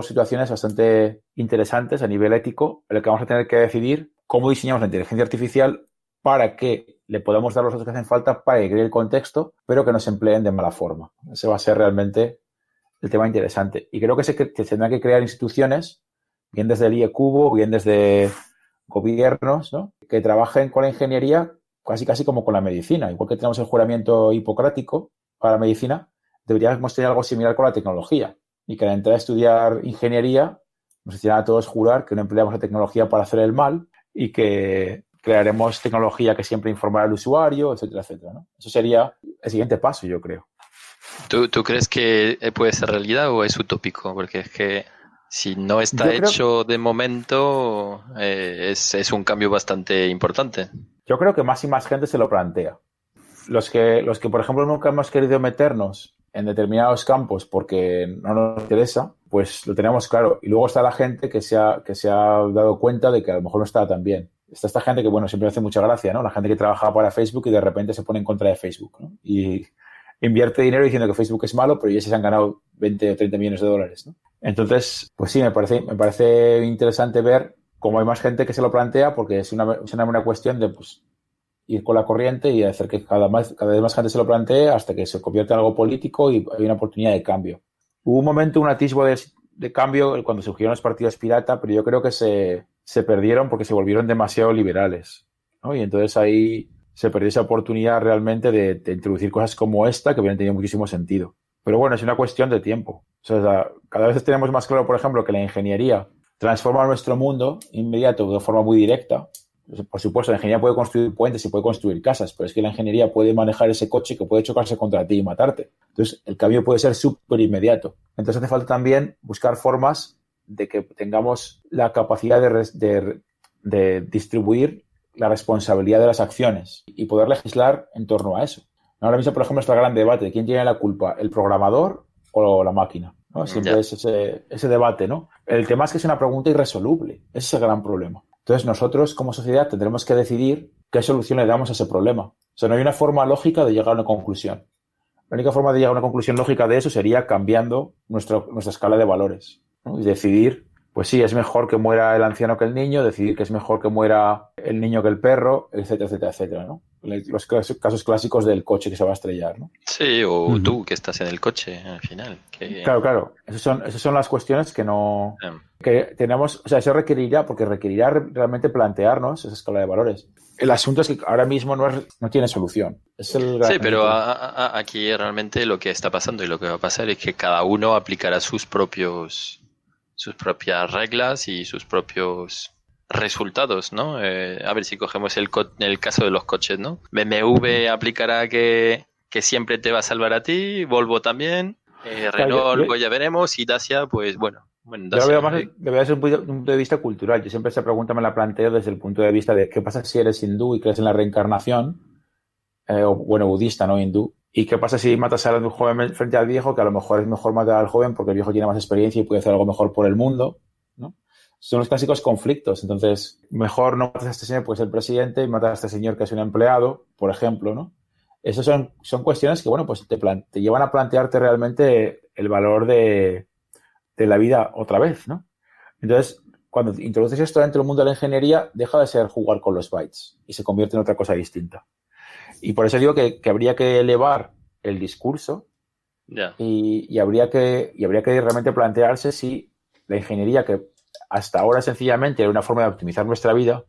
situaciones bastante interesantes a nivel ético, en las que vamos a tener que decidir cómo diseñamos la inteligencia artificial para que le podamos dar los datos que hacen falta para que cree el contexto, pero que no se empleen de mala forma. Ese va a ser realmente el tema interesante. Y creo que se tendrán que crear instituciones, bien desde el IECubo, bien desde gobiernos, ¿no?, que trabajen con la ingeniería casi como con la medicina. Igual que tenemos el juramento hipocrático para la medicina, deberíamos tener algo similar con la tecnología. Y que al entrar a estudiar ingeniería nos hicieran a todos jurar que no empleamos la tecnología para hacer el mal y que crearemos tecnología que siempre informará al usuario, etcétera, etcétera, ¿no? Eso sería el siguiente paso, yo creo. ¿Tú crees que puede ser realidad o es utópico? Porque es que si no está hecho de momento, es un cambio bastante importante. Yo creo que más y más gente se lo plantea. Los que, por ejemplo, nunca hemos querido meternos en determinados campos porque no nos interesa, pues lo tenemos claro. Y luego está la gente que se ha dado cuenta de que a lo mejor no está tan bien. Está esta gente que, bueno, siempre hace mucha gracia, ¿no? La gente que trabaja para Facebook y de repente se pone en contra de Facebook, ¿no? Y invierte dinero diciendo que Facebook es malo, pero ya se han ganado 20 o 30 millones de dólares, ¿no? Entonces, pues sí, me parece interesante ver cómo hay más gente que se lo plantea, porque es una buena cuestión de, pues, ir con la corriente y hacer que cada vez más gente se lo plantee hasta que se convierta en algo político y hay una oportunidad de cambio. Hubo un momento, un atisbo de cambio cuando surgieron los partidos pirata, pero yo creo que se perdieron porque se volvieron demasiado liberales, ¿no? Y entonces ahí se perdió esa oportunidad realmente de introducir cosas como esta que hubieran tenido muchísimo sentido. Pero bueno, es una cuestión de tiempo. O sea, cada vez tenemos más claro, por ejemplo, que la ingeniería transforma nuestro mundo inmediato de forma muy directa. Por supuesto, la ingeniería puede construir puentes y puede construir casas, pero es que la ingeniería puede manejar ese coche que puede chocarse contra ti y matarte. Entonces, el cambio puede ser súper inmediato. Entonces, hace falta también buscar formas de que tengamos la capacidad de distribuir la responsabilidad de las acciones y poder legislar en torno a eso. Ahora mismo, por ejemplo, está el gran debate de quién tiene la culpa, el programador o la máquina, ¿no? Siempre es ese debate, ¿no? El tema es que es una pregunta irresoluble. Ese es el gran problema. Entonces, nosotros como sociedad tendremos que decidir qué solución le damos a ese problema. O sea, no hay una forma lógica de llegar a una conclusión. La única forma de llegar a una conclusión lógica de eso sería cambiando nuestra escala de valores, ¿no? Y decidir, pues sí, es mejor que muera el anciano que el niño, decidir que es mejor que muera el niño que el perro, etcétera, etcétera, etcétera, ¿no? Los casos clásicos del coche que se va a estrellar, ¿no? Sí, o tú que estás en el coche al final. Claro. Esas son las cuestiones que no... que tenemos, o sea, eso requerirá realmente plantearnos esa escala de valores. El asunto es que ahora mismo no tiene solución. Sí, pero aquí realmente lo que está pasando y lo que va a pasar es que cada uno aplicará sus propias reglas y sus propios resultados, ¿no? A ver si cogemos el caso de los coches, ¿no? BMW aplicará que siempre te va a salvar a ti, Volvo también, Renault luego ya veremos y Dacia, pues bueno. Dacia, yo lo veo más desde un punto de vista cultural. Yo siempre esa pregunta me la planteo desde el punto de vista de qué pasa si eres hindú y crees en la reencarnación, o budista, no hindú. ¿Y qué pasa si matas a un joven frente al viejo? Que a lo mejor es mejor matar al joven porque el viejo tiene más experiencia y puede hacer algo mejor por el mundo, ¿no? Son los clásicos conflictos. Entonces, mejor no matas a este señor porque es el presidente y matas a este señor que es un empleado, por ejemplo, ¿no? Esas son cuestiones que, bueno, pues te llevan a plantearte realmente el valor de la vida otra vez, ¿no? Entonces, cuando introduces esto dentro del mundo de la ingeniería, deja de ser jugar con los bytes y se convierte en otra cosa distinta. Y por eso digo que habría que elevar el discurso y habría que realmente plantearse si la ingeniería, que hasta ahora sencillamente era una forma de optimizar nuestra vida,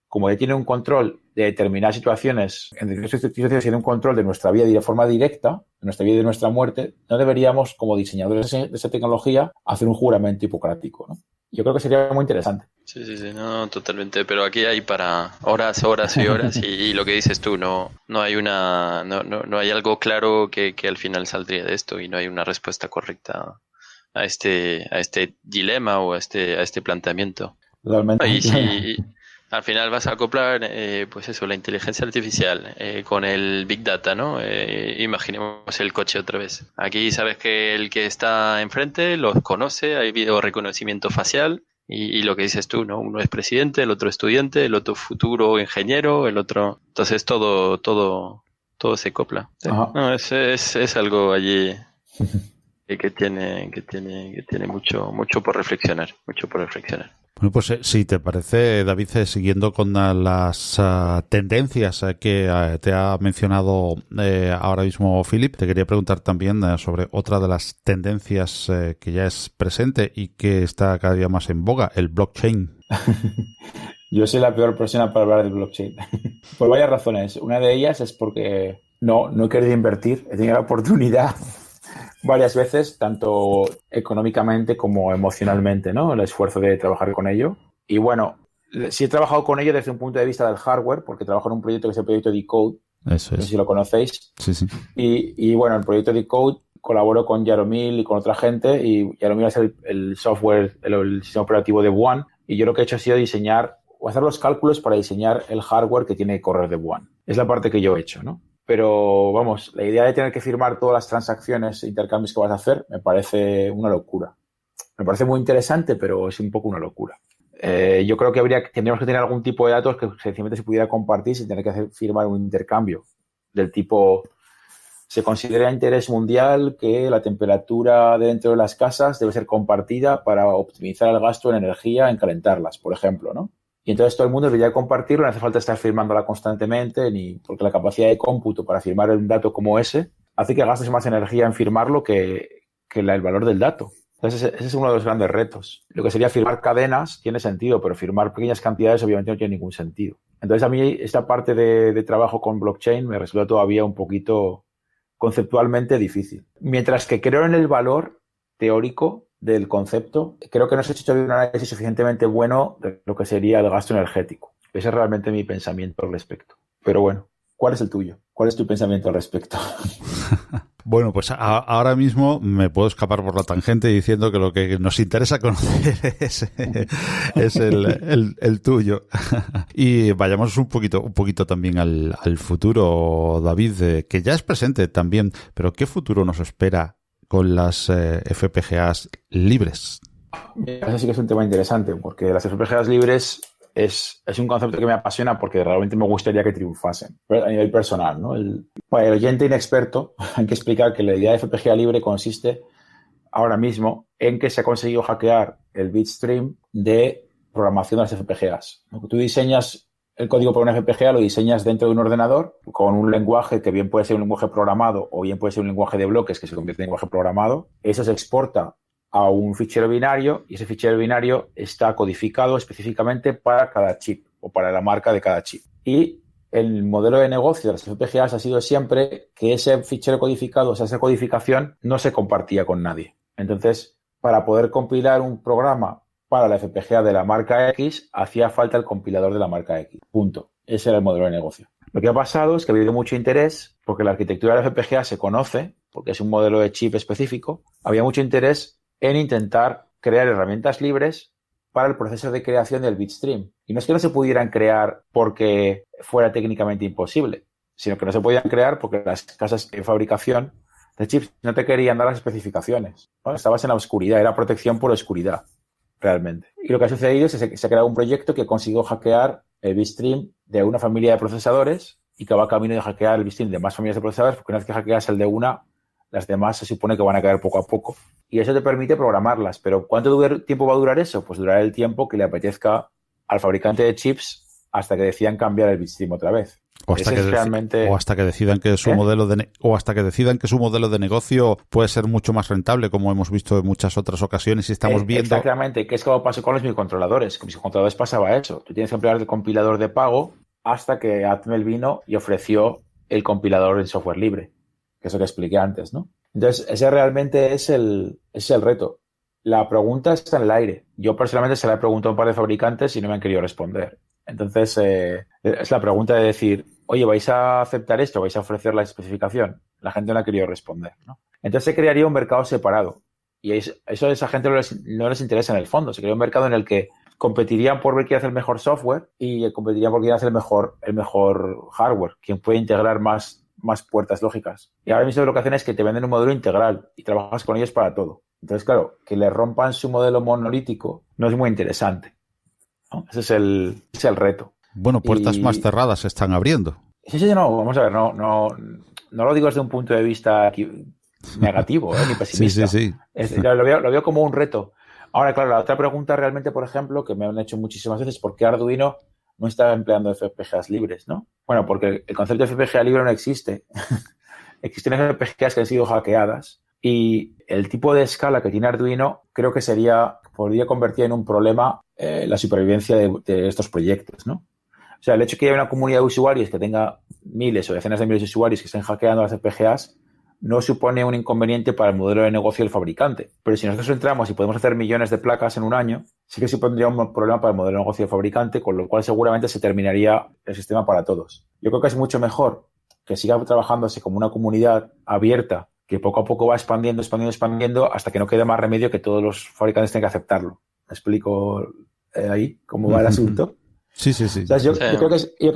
como ya tiene un control de determinadas situaciones, en determinadas situaciones tiene un control de nuestra vida de forma directa, de nuestra vida y de nuestra muerte, no deberíamos, como diseñadores de esa tecnología, hacer un juramento hipocrático, ¿no? Yo creo que sería muy interesante. Sí, no, totalmente, pero aquí hay para horas y horas y lo que dices tú, no hay no hay algo claro que al final saldría de esto y no hay una respuesta correcta a este dilema o a este planteamiento. Totalmente. Al final vas a acoplar, pues eso, la inteligencia artificial con el Big Data, ¿no? Imaginemos el coche otra vez. Aquí sabes que el que está enfrente los conoce, hay video reconocimiento facial y lo que dices tú, ¿no? Uno es presidente, el otro estudiante, el otro futuro ingeniero, el otro... Entonces todo se acopla. No, es algo allí que tiene mucho por reflexionar, Bueno, pues si te parece, David, siguiendo con las tendencias que te ha mencionado ahora mismo Philip, te quería preguntar también sobre otra de las tendencias que ya es presente y que está cada día más en boga, el blockchain. Yo soy la peor persona para hablar del blockchain. Por varias razones. Una de ellas es porque no he querido invertir. He tenido la oportunidad varias veces, tanto económicamente como emocionalmente, ¿no? El esfuerzo de trabajar con ello. Y bueno, sí he trabajado con ello desde un punto de vista del hardware, porque trabajo en un proyecto que es el proyecto Decode. Eso es. No sé si lo conocéis. Sí. Y bueno, el proyecto Decode colaboro con Jaromil y con otra gente, y Jaromil es el software, el sistema operativo de One, y yo lo que he hecho ha sido diseñar o hacer los cálculos para diseñar el hardware que tiene que correr de One. Es la parte que yo he hecho, ¿no? Pero, vamos, la idea de tener que firmar todas las transacciones e intercambios que vas a hacer me parece una locura. Me parece muy interesante, pero es un poco una locura. Yo creo que tendríamos que tener algún tipo de datos que sencillamente se pudiera compartir sin tener que firmar un intercambio. Del tipo, se considera interés mundial que la temperatura dentro de las casas debe ser compartida para optimizar el gasto en energía en calentarlas, por ejemplo, ¿no? Y entonces todo el mundo debería compartirlo, no hace falta estar firmándola constantemente, porque la capacidad de cómputo para firmar un dato como ese hace que gastes más energía en firmarlo que el valor del dato. Entonces ese es uno de los grandes retos. Lo que sería firmar cadenas tiene sentido, pero firmar pequeñas cantidades obviamente no tiene ningún sentido. Entonces a mí esta parte de trabajo con blockchain me resulta todavía un poquito conceptualmente difícil. Mientras que creo en el valor teórico del concepto, creo que no se ha hecho todavía un análisis suficientemente bueno de lo que sería el gasto energético. Ese es realmente mi pensamiento al respecto. Pero bueno, ¿cuál es el tuyo? ¿Cuál es tu pensamiento al respecto? Bueno, pues ahora mismo me puedo escapar por la tangente diciendo que lo que nos interesa conocer es el tuyo. Y vayamos un poquito también al futuro, David, que ya es presente también, pero ¿qué futuro nos espera con las FPGAs libres? Ese sí que es un tema interesante, porque las FPGAs libres es un concepto que me apasiona porque realmente me gustaría que triunfasen a nivel personal, ¿no? Para el oyente inexperto hay que explicar que la idea de FPGA libre consiste ahora mismo en que se ha conseguido hackear el bitstream de programación de las FPGAs. Tú diseñas el código para una FPGA, lo diseñas dentro de un ordenador con un lenguaje que bien puede ser un lenguaje programado o bien puede ser un lenguaje de bloques que se convierte en lenguaje programado. Eso se exporta a un fichero binario y ese fichero binario está codificado específicamente para cada chip o para la marca de cada chip. Y el modelo de negocio de las FPGAs ha sido siempre que ese fichero codificado, o sea, esa codificación no se compartía con nadie. Entonces, para poder compilar un programa para la FPGA de la marca X, hacía falta el compilador de la marca X. Punto. Ese era el modelo de negocio. Lo que ha pasado es que ha habido mucho interés, porque la arquitectura de la FPGA se conoce, porque es un modelo de chip específico. Había mucho interés en intentar crear herramientas libres para el proceso de creación del bitstream. Y no es que no se pudieran crear porque fuera técnicamente imposible, sino que no se podían crear porque las casas de fabricación de chips no te querían dar las especificaciones, ¿no? Estabas en la oscuridad, era protección por oscuridad, realmente. Y lo que ha sucedido es que se ha creado un proyecto que consiguió hackear el bitstream de una familia de procesadores y que va camino de hackear el bitstream de más familias de procesadores, porque una vez que hackeas el de una, las demás se supone que van a caer poco a poco. Y eso te permite programarlas. Pero ¿cuánto tiempo va a durar eso? Pues durará el tiempo que le apetezca al fabricante de chips hasta que decidan cambiar el bitstream otra vez. O hasta que decidan que su modelo de negocio puede ser mucho más rentable, como hemos visto en muchas otras ocasiones y estamos viendo. Exactamente, que es como pasó con los microcontroladores. Con los microcontroladores pasaba eso. Tú tienes que emplear el compilador de pago hasta que Atmel vino y ofreció el compilador en software libre, que es lo que expliqué antes, ¿no? Entonces, ese realmente es el reto. La pregunta está en el aire. Yo personalmente se la he preguntado a un par de fabricantes y no me han querido responder. Entonces, es la pregunta de decir, oye, ¿vais a aceptar esto? ¿Vais a ofrecer la especificación? La gente no ha querido responder, ¿no? Entonces se crearía un mercado separado. Y eso a esa gente no les interesa en el fondo. Se crea un mercado en el que competirían por ver quién hace el mejor software y competirían por quién hace el mejor hardware, quién puede integrar más puertas lógicas. Y ahora mismo lo que hacen es que te venden un modelo integral y trabajas con ellos para todo. Entonces, claro, que le rompan su modelo monolítico no es muy interesante, ¿no? Ese es el reto. Bueno, puertas más cerradas se están abriendo. Sí, no, vamos a ver, no lo digo desde un punto de vista negativo, ni pesimista. Sí. Lo veo como un reto. Ahora, claro, la otra pregunta realmente, por ejemplo, que me han hecho muchísimas veces, ¿por qué Arduino no está empleando FPGAs libres, ¿no? Bueno, porque el concepto de FPGA libre no existe. Existen FPGAs que han sido hackeadas y el tipo de escala que tiene Arduino creo que podría convertir en un problema la supervivencia de estos proyectos, ¿no? O sea, el hecho de que haya una comunidad de usuarios que tenga miles o decenas de miles de usuarios que estén hackeando las FPGAs no supone un inconveniente para el modelo de negocio del fabricante. Pero si nosotros entramos y podemos hacer millones de placas en un año, sí que supondría un problema para el modelo de negocio del fabricante, con lo cual seguramente se terminaría el sistema para todos. Yo creo que es mucho mejor que siga trabajándose como una comunidad abierta que poco a poco va expandiendo hasta que no quede más remedio que todos los fabricantes tengan que aceptarlo. ¿Me explico ahí cómo va el asunto? Sí. O sea, yo creo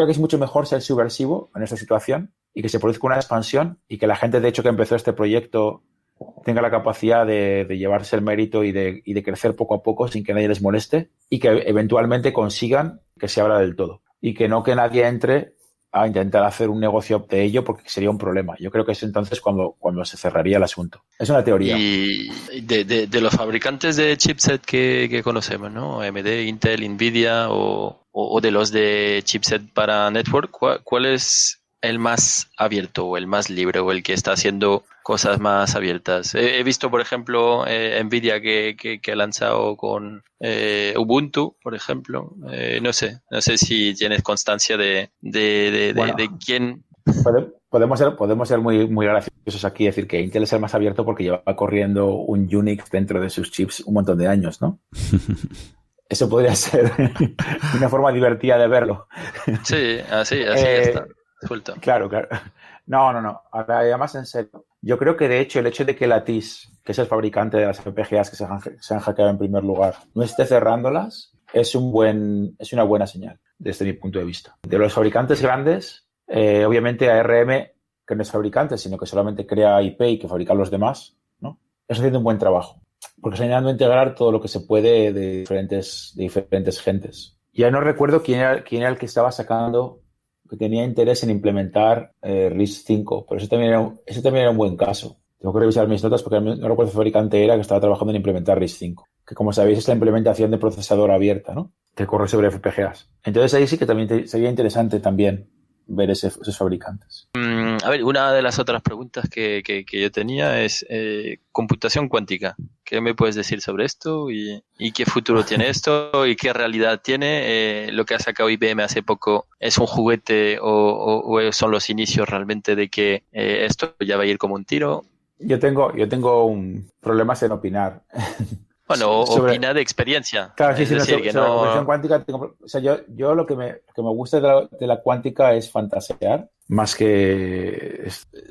que es mucho mejor ser subversivo en esta situación y que se produzca una expansión y que la gente, de hecho, que empezó este proyecto tenga la capacidad de llevarse el mérito y de crecer poco a poco sin que nadie les moleste y que eventualmente consigan que se abra del todo y que nadie entre a intentar hacer un negocio de ello porque sería un problema. Yo creo que es entonces cuando se cerraría el asunto. Es una teoría. Y de los fabricantes de chipset que conocemos, ¿no? AMD, Intel, Nvidia o de los de chipset para network, ¿cuál es el más abierto o el más libre o el que está haciendo cosas más abiertas? He visto, por ejemplo, Nvidia que ha lanzado con Ubuntu, por ejemplo. No sé si tienes constancia de quién. Podemos ser muy, muy graciosos aquí y decir que Intel es el más abierto porque lleva corriendo un Unix dentro de sus chips un montón de años, ¿no? Eso podría ser una forma divertida de verlo. Sí, así está. Suelto. Claro. No. Ahora ya más en serio. Yo creo que de hecho el hecho de que Lattice, que es el fabricante de las FPGAs que se han hackeado en primer lugar, no esté cerrándolas, es una buena señal desde mi punto de vista. De los fabricantes grandes, obviamente ARM, que no es fabricante, sino que solamente crea IP y que fabrica los demás, ¿no? Está haciendo un buen trabajo. Porque está intentando integrar todo lo que se puede de diferentes gentes. Ya no recuerdo quién era el que estaba sacando, que tenía interés en implementar RISC-V, pero ese también era un buen caso. Tengo que revisar mis notas porque no recuerdo qué fabricante era que estaba trabajando en implementar RISC-V, que como sabéis es la implementación de procesador abierta, ¿no? Que corre sobre FPGAs. Entonces ahí sí que también sería interesante también ver esos fabricantes. A ver, una de las otras preguntas que yo tenía es computación cuántica. ¿Qué me puedes decir sobre esto y qué futuro tiene esto y qué realidad tiene? Lo que ha sacado IBM hace poco, ¿es un juguete o son los inicios realmente de que esto ya va a ir como un tiro? Yo tengo un problemas en opinar. Bueno, opina de experiencia. Claro, sí, es sí, decir, sobre la computación cuántica, o sea, yo lo que me gusta de la cuántica es fantasear más que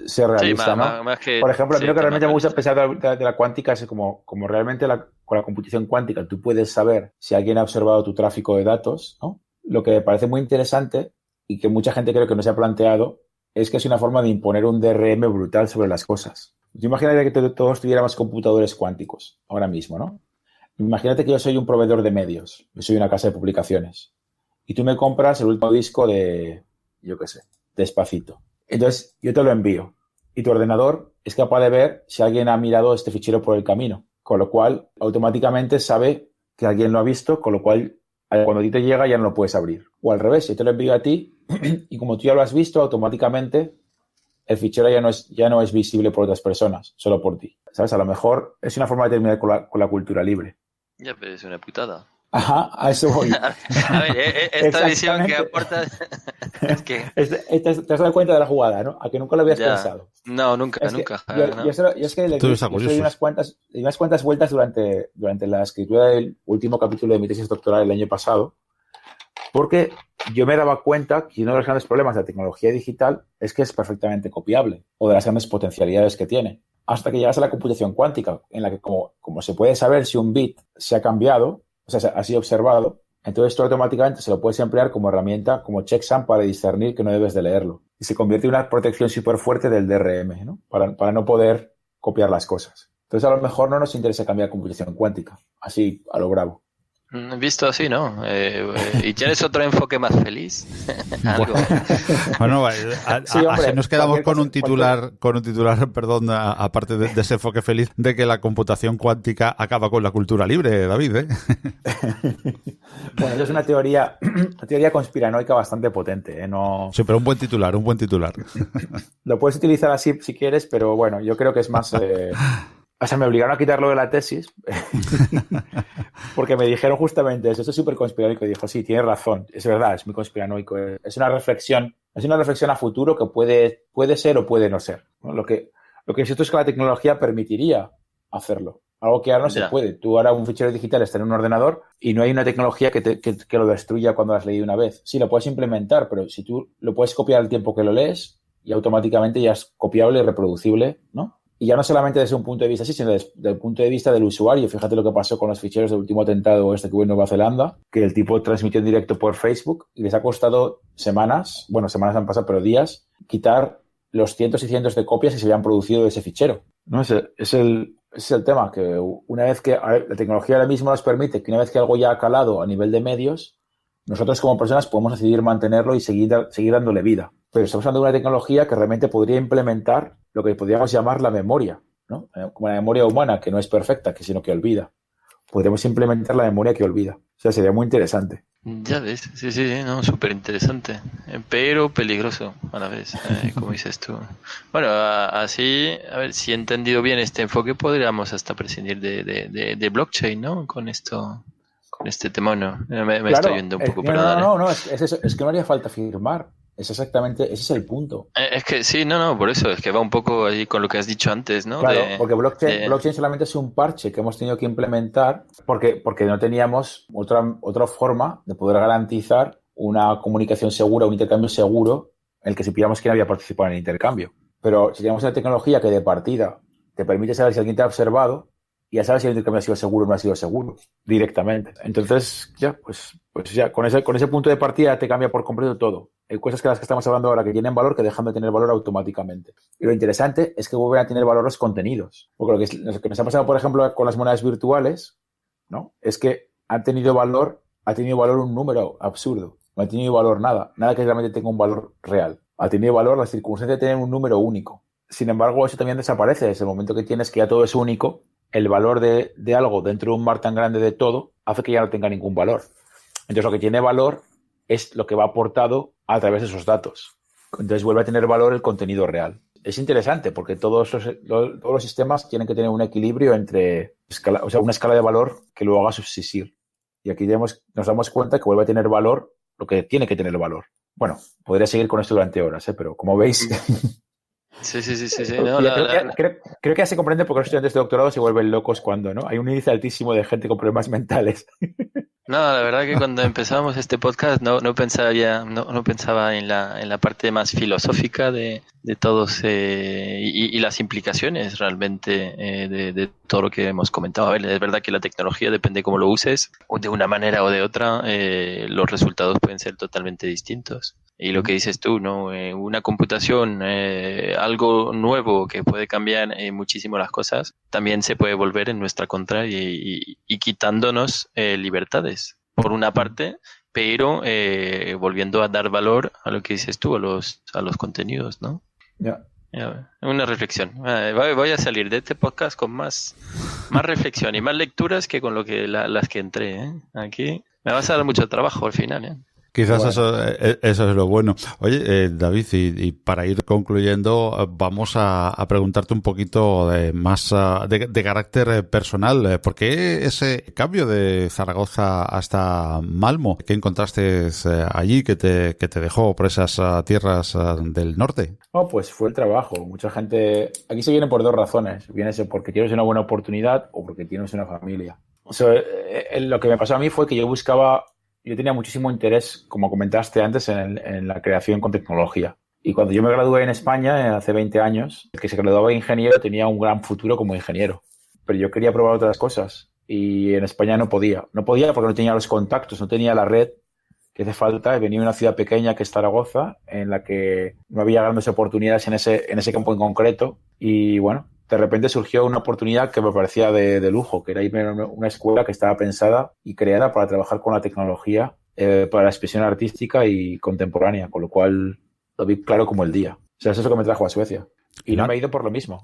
ser realista, sí, ¿no? más que, por ejemplo, a mí lo que realmente me gusta realista. pensar de la cuántica es como realmente con la computación cuántica tú puedes saber si alguien ha observado tu tráfico de datos, ¿no? Lo que me parece muy interesante y que mucha gente creo que no se ha planteado es que es una forma de imponer un DRM brutal sobre las cosas. Imagínate que todos tuviéramos computadores cuánticos ahora mismo, ¿no? Imagínate que yo soy un proveedor de medios, yo soy una casa de publicaciones y tú me compras el último disco de, yo qué sé, Despacito. Entonces yo te lo envío y tu ordenador es capaz de ver si alguien ha mirado este fichero por el camino, con lo cual automáticamente sabe que alguien lo ha visto, con lo cual cuando a ti te llega ya no lo puedes abrir. O al revés, yo te lo envío a ti y como tú ya lo has visto, automáticamente el fichero ya no es visible por otras personas, solo por ti. ¿Sabes? A lo mejor es una forma de terminar con la cultura libre. Ya, pero es una putada. Ajá, a eso voy. A ver, esta visión que aporta es que... Te has dado cuenta de la jugada, ¿no? A que nunca lo habías pensado. No, nunca. Yo es que le doy unas cuantas vueltas durante la escritura del último capítulo de mi tesis doctoral el año pasado, porque yo me daba cuenta que uno de los grandes problemas de la tecnología digital es que es perfectamente copiable o de las grandes potencialidades que tiene. Hasta que llegas a la computación cuántica, en la que como se puede saber si un bit se ha cambiado, o sea, ha sido observado, Entonces tú automáticamente se lo puedes emplear como herramienta, como checksum para discernir que no debes de leerlo. Y se convierte en una protección súper fuerte del DRM, ¿no? Para no poder copiar las cosas. Entonces a lo mejor no nos interesa cambiar computación cuántica, así a lo bravo. Visto así, ¿no? ¿Y tienes otro enfoque más feliz? Bueno, Sí, hombre, así nos quedamos con un titular, perdón, aparte de ese enfoque feliz, de que la computación cuántica acaba con la cultura libre, David, ¿eh? Bueno, eso es una teoría conspiranoica bastante potente, ¿eh? No... Sí, pero un buen titular. Lo puedes utilizar así si quieres, pero bueno, yo creo que es más... O sea, me obligaron a quitarlo de la tesis porque me dijeron justamente eso. Eso es súper conspiranoico. Y dijo, sí, tienes razón. Es verdad, es muy conspiranoico. Es una reflexión a futuro que puede ser o puede no ser, ¿no? Lo que es cierto es que la tecnología permitiría hacerlo. Algo que ahora no se puede. Tú ahora un fichero digital está en un ordenador y no hay una tecnología que lo destruya cuando lo has leído una vez. Sí, lo puedes implementar, pero si tú lo puedes copiar al tiempo que lo lees y automáticamente ya es copiable y reproducible, ¿no? Y ya no solamente desde un punto de vista así, sino desde el punto de vista del usuario. Fíjate lo que pasó con los ficheros del último atentado que hubo en Nueva Zelanda, que el tipo transmitió en directo por Facebook y les ha costado semanas han pasado, pero días, quitar los cientos y cientos de copias que se habían producido de ese fichero, ¿no? Ese es el tema, que una vez que la tecnología ahora mismo nos permite que una vez que algo ya ha calado a nivel de medios, nosotros como personas podemos decidir mantenerlo y seguir dándole vida. Pero estamos hablando de una tecnología que realmente podría implementar lo que podríamos llamar la memoria, ¿no? Como la memoria humana, que no es perfecta, sino que olvida. Podríamos implementar la memoria que olvida. O sea, sería muy interesante. Ya ves, sí, no, súper interesante, pero peligroso a la vez, como dices tú. Bueno, así, a ver, si he entendido bien este enfoque, podríamos hasta prescindir de blockchain, ¿no? Con este tema, ¿no? Me Claro, estoy yendo un poco, perdón. No, es que no haría falta firmar. Es exactamente, ese es el punto. Es que sí, no, por eso, es que va un poco ahí con lo que has dicho antes, ¿no? Claro, porque blockchain solamente es un parche que hemos tenido que implementar porque no teníamos otra forma de poder garantizar una comunicación segura, un intercambio seguro en el que supiéramos quién había participado en el intercambio. Pero si tenemos una tecnología que de partida te permite saber si alguien te ha observado, y ya sabes si el intercambio ha sido seguro o no ha sido seguro, directamente. Entonces, ya, pues ya, con ese punto de partida te cambia por completo todo. Hay cosas que las que estamos hablando ahora que tienen valor que dejan de tener valor automáticamente. Y lo interesante es que vuelven a tener valor los contenidos. Porque lo que nos ha pasado, por ejemplo, con las monedas virtuales, ¿no? Es que ha tenido valor un número absurdo. No ha tenido valor nada que realmente tenga un valor real. Ha tenido valor la circunstancia de tener un número único. Sin embargo, eso también desaparece. Desde el momento que tienes que ya todo es único, el valor de algo dentro de un mar tan grande de todo hace que ya no tenga ningún valor. Entonces, lo que tiene valor es lo que va aportado a través de esos datos. Entonces, vuelve a tener valor el contenido real. Es interesante porque todos los sistemas tienen que tener un equilibrio entre una escala de valor que lo haga subsistir. Y aquí nos damos cuenta que vuelve a tener valor lo que tiene que tener valor. Bueno, podría seguir con esto durante horas, pero como veis... Sí. Creo que ya se comprende por qué los estudiantes de doctorado se vuelven locos cuando, ¿no? Hay un índice altísimo de gente con problemas mentales. No, la verdad que cuando empezábamos este podcast no pensaba en la parte más filosófica de todos y las implicaciones realmente de todo lo que hemos comentado. A ver, es verdad que la tecnología depende de cómo lo uses, o de una manera o de otra, los resultados pueden ser totalmente distintos. Y lo que dices tú, ¿no? Una computación, algo nuevo que puede cambiar muchísimo las cosas, también se puede volver en nuestra contra y quitándonos libertades, por una parte, pero volviendo a dar valor a lo que dices tú, a los contenidos, ¿no? Ya. Una reflexión. Voy a salir de este podcast con más reflexión y más lecturas que con las que entré, ¿eh? Aquí me vas a dar mucho trabajo al final, ¿eh? Quizás bueno. Eso es lo bueno. Oye, David, y para ir concluyendo, vamos a preguntarte un poquito más de carácter personal. ¿Por qué ese cambio de Zaragoza hasta Malmo? ¿Qué encontraste allí que te dejó por esas tierras del norte? Oh, pues fue el trabajo. Mucha gente... Aquí se viene por dos razones. Vienes porque tienes una buena oportunidad o porque tienes una familia. O sea, lo que me pasó a mí fue que yo tenía muchísimo interés, como comentaste antes, en la creación con tecnología. Y cuando yo me gradué en España, hace 20 años, el que se graduaba de ingeniero tenía un gran futuro como ingeniero. Pero yo quería probar otras cosas. y en España no podía. No podía porque no tenía los contactos, no tenía la red que hace falta. Venía de una ciudad pequeña que es Zaragoza, en la que no había grandes oportunidades en ese campo en concreto. Y bueno, de repente surgió una oportunidad que me parecía de lujo, que era irme a una escuela que estaba pensada y creada para trabajar con la tecnología para la expresión artística y contemporánea, con lo cual lo vi claro como el día. O sea, eso es lo que me trajo a Suecia. Y no me he ido por lo mismo.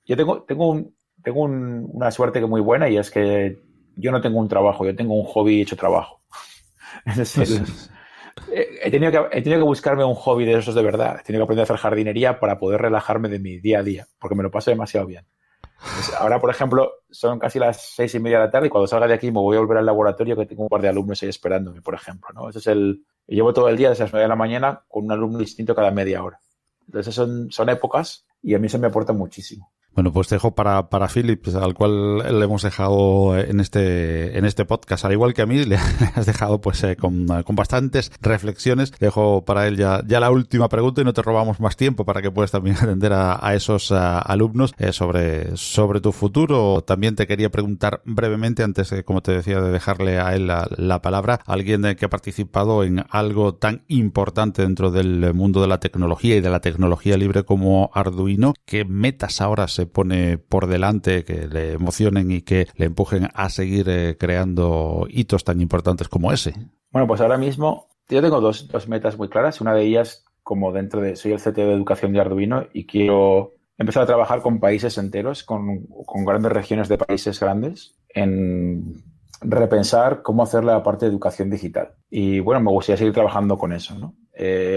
Yo tengo una suerte que muy buena, y es que yo no tengo un trabajo, yo tengo un hobby hecho trabajo. He tenido que buscarme un hobby de esos de verdad. He tenido que aprender a hacer jardinería para poder relajarme de mi día a día, porque me lo paso demasiado bien. Pues ahora, por ejemplo, son casi las 6:30 de la tarde y cuando salga de aquí me voy a volver al laboratorio, que tengo un par de alumnos ahí esperándome, por ejemplo, ¿no? Llevo todo el día desde las 9 de la mañana con un alumno distinto cada media hora. Entonces son épocas y a mí se me aporta muchísimo. Bueno, pues te dejo para Philip, al cual le hemos dejado en este podcast, al igual que a mí, le has dejado pues con bastantes reflexiones. Te dejo para él ya la última pregunta y no te robamos más tiempo para que puedas también atender a esos alumnos sobre tu futuro. También te quería preguntar brevemente, antes, como te decía, de dejarle a él la palabra, alguien que ha participado en algo tan importante dentro del mundo de la tecnología y de la tecnología libre como Arduino. ¿Qué metas ahora se pone por delante que le emocionen y que le empujen a seguir creando hitos tan importantes como ese? Bueno, pues ahora mismo yo tengo dos metas muy claras. Una de ellas, como soy el CTO de educación de Arduino y quiero empezar a trabajar con países enteros, con grandes regiones de países grandes, en repensar cómo hacer la parte de educación digital. Y bueno, me gustaría seguir trabajando con eso, ¿no?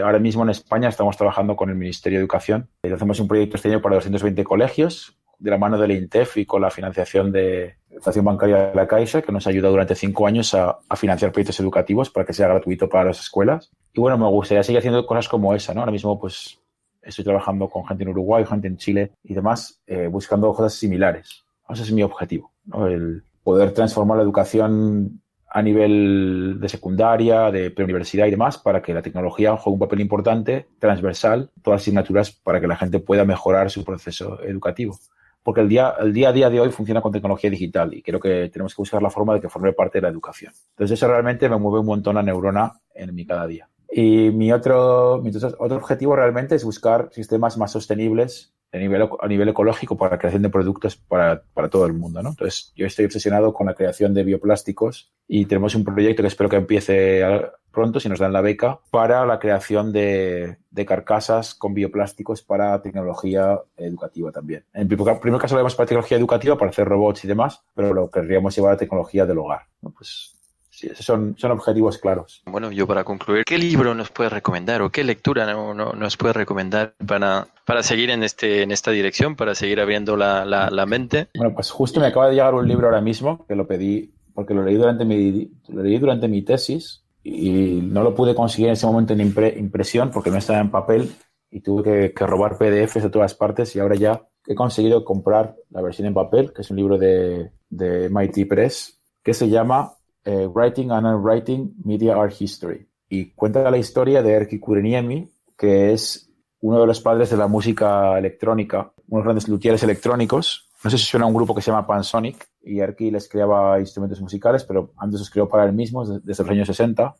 Ahora mismo en España estamos trabajando con el Ministerio de Educación. Hacemos un proyecto este año para 220 colegios, de la mano del INTEF y con la financiación de la Estación Bancaria de la Caixa, que nos ayuda durante 5 años a financiar proyectos educativos para que sea gratuito para las escuelas. Y bueno, me gustaría seguir haciendo cosas como esa, ¿no? Ahora mismo pues estoy trabajando con gente en Uruguay, gente en Chile y demás, buscando cosas similares. Ese es mi objetivo, ¿no? El poder transformar la educación a nivel de secundaria, de preuniversidad y demás, para que la tecnología juegue un papel importante, transversal, todas las asignaturas, para que la gente pueda mejorar su proceso educativo. Porque el día a día de hoy funciona con tecnología digital y creo que tenemos que buscar la forma de que forme parte de la educación. Entonces eso realmente me mueve un montón la neurona en mi cada día. Y mi otro objetivo realmente es buscar sistemas más sostenibles a nivel ecológico para la creación de productos para todo el mundo, ¿no? Entonces, yo estoy obsesionado con la creación de bioplásticos y tenemos un proyecto que espero que empiece pronto, si nos dan la beca, para la creación de carcasas con bioplásticos para tecnología educativa también. En el primer caso lo vemos para tecnología educativa, para hacer robots y demás, pero lo querríamos llevar a tecnología del hogar, ¿no? Pues sí, esos son objetivos claros. Bueno, yo para concluir, ¿qué libro nos puedes recomendar o qué lectura nos puedes recomendar para seguir en esta dirección, para seguir abriendo la mente? Bueno, pues justo me acaba de llegar un libro ahora mismo, que lo pedí porque lo leí durante mi tesis y no lo pude conseguir en ese momento en impresión porque no estaba en papel y tuve que robar PDFs de todas partes, y ahora ya he conseguido comprar la versión en papel, que es un libro de MIT Press, que se llama Writing and Unwriting Media Art History, y cuenta la historia de Erkki Kurenniemi, que es uno de los padres de la música electrónica, unos grandes luthieres electrónicos. No sé si suena a un grupo que se llama Pansonic, y Erkki les creaba instrumentos musicales, pero antes los creó para él mismo desde los años 60.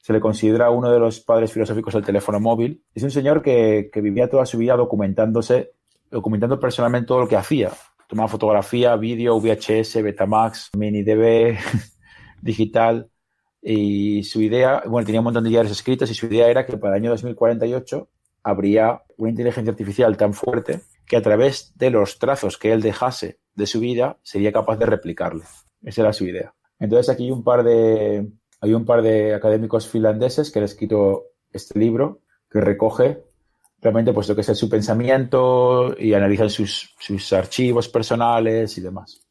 Se le considera uno de los padres filosóficos del teléfono móvil. Es un señor que vivía toda su vida documentando personalmente todo lo que hacía. Tomaba fotografía, vídeo, VHS, Betamax, MiniDB, digital, y su idea, bueno, tenía un montón de diarios escritos, y su idea era que para el año 2048 habría una inteligencia artificial tan fuerte que a través de los trazos que él dejase de su vida sería capaz de replicarle. Esa era su idea. Entonces aquí hay un par de académicos finlandeses que han escrito este libro que recoge realmente pues lo que es su pensamiento y analizan sus archivos personales y demás.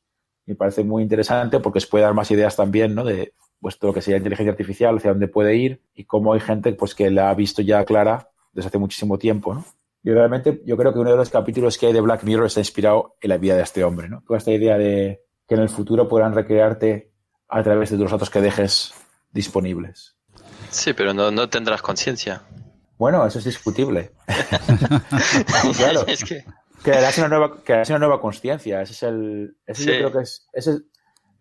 Me parece muy interesante porque os puede dar más ideas también, ¿no? De pues todo lo que sería inteligencia artificial, hacia dónde puede ir y cómo hay gente pues que la ha visto ya clara desde hace muchísimo tiempo, ¿no? Y realmente yo creo que uno de los capítulos que hay de Black Mirror está inspirado en la vida de este hombre, ¿no? Toda esta idea de que en el futuro podrán recrearte a través de los datos que dejes disponibles. Sí, pero no tendrás conciencia. Bueno, eso es discutible. Claro. Es que... Crearás una nueva consciencia. Yo creo que ese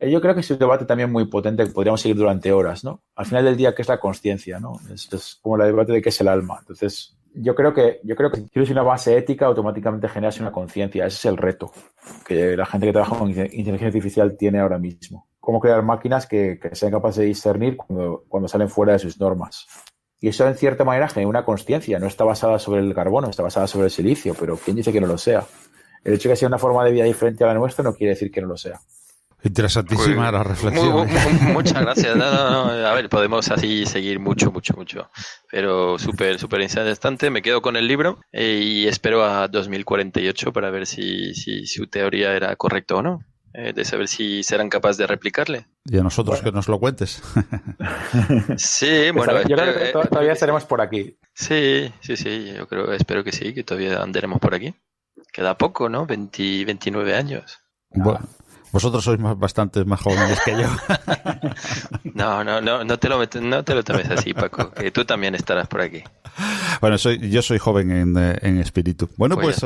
Yo creo que es un debate también muy potente que podríamos seguir durante horas, ¿no? Al final del día, ¿qué es la consciencia, no? Es como el debate de qué es el alma. Entonces, yo creo que si tienes una base ética, automáticamente generas una conciencia. Ese es el reto que la gente que trabaja con inteligencia artificial tiene ahora mismo. Cómo crear máquinas que sean capaces de discernir cuando salen fuera de sus normas. Y eso, en cierta manera, genera una consciencia. No está basada sobre el carbono, está basada sobre el silicio, pero ¿quién dice que no lo sea? El hecho de que sea una forma de vida diferente a la nuestra no quiere decir que no lo sea. Interesantísima la reflexión. Muchas gracias. No. A ver, podemos así seguir mucho. Pero súper interesante. Me quedo con el libro y espero a 2048 para ver si su teoría era correcta o no. De saber si serán capaces de replicarle. Y a nosotros que nos lo cuentes. Sí, bueno. Yo creo que todavía estaremos por aquí. Sí. Espero que sí, que todavía andaremos por aquí. Queda poco, ¿no? 29 años. Bueno. Vosotros sois bastante más jóvenes que yo. No te lo tomes así, Paco, que tú también estarás por aquí. Bueno, yo soy joven en espíritu. Bueno, pues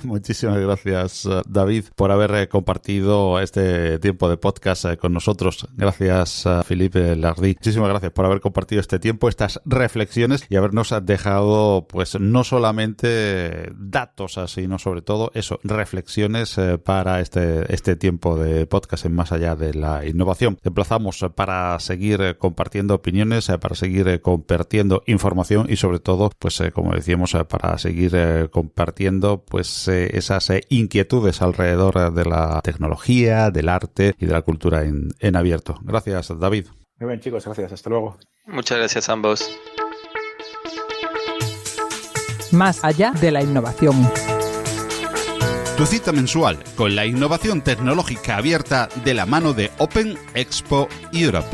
muchísimas gracias, David, por haber compartido este tiempo de podcast con nosotros. Gracias, Philippe Lardy. Muchísimas gracias por haber compartido este tiempo, estas reflexiones y habernos dejado, pues, no solamente datos, sino sobre todo eso, reflexiones para este tiempo de podcast en Más Allá de la Innovación. Te emplazamos para seguir compartiendo opiniones, para seguir compartiendo información y sobre todo, pues como decíamos, para seguir compartiendo pues esas inquietudes alrededor de la tecnología, del arte y de la cultura en abierto. Gracias, David. Muy bien, chicos, gracias. Hasta luego. Muchas gracias a ambos. Más allá de la innovación. Tu cita mensual con la innovación tecnológica abierta de la mano de Open Expo Europe.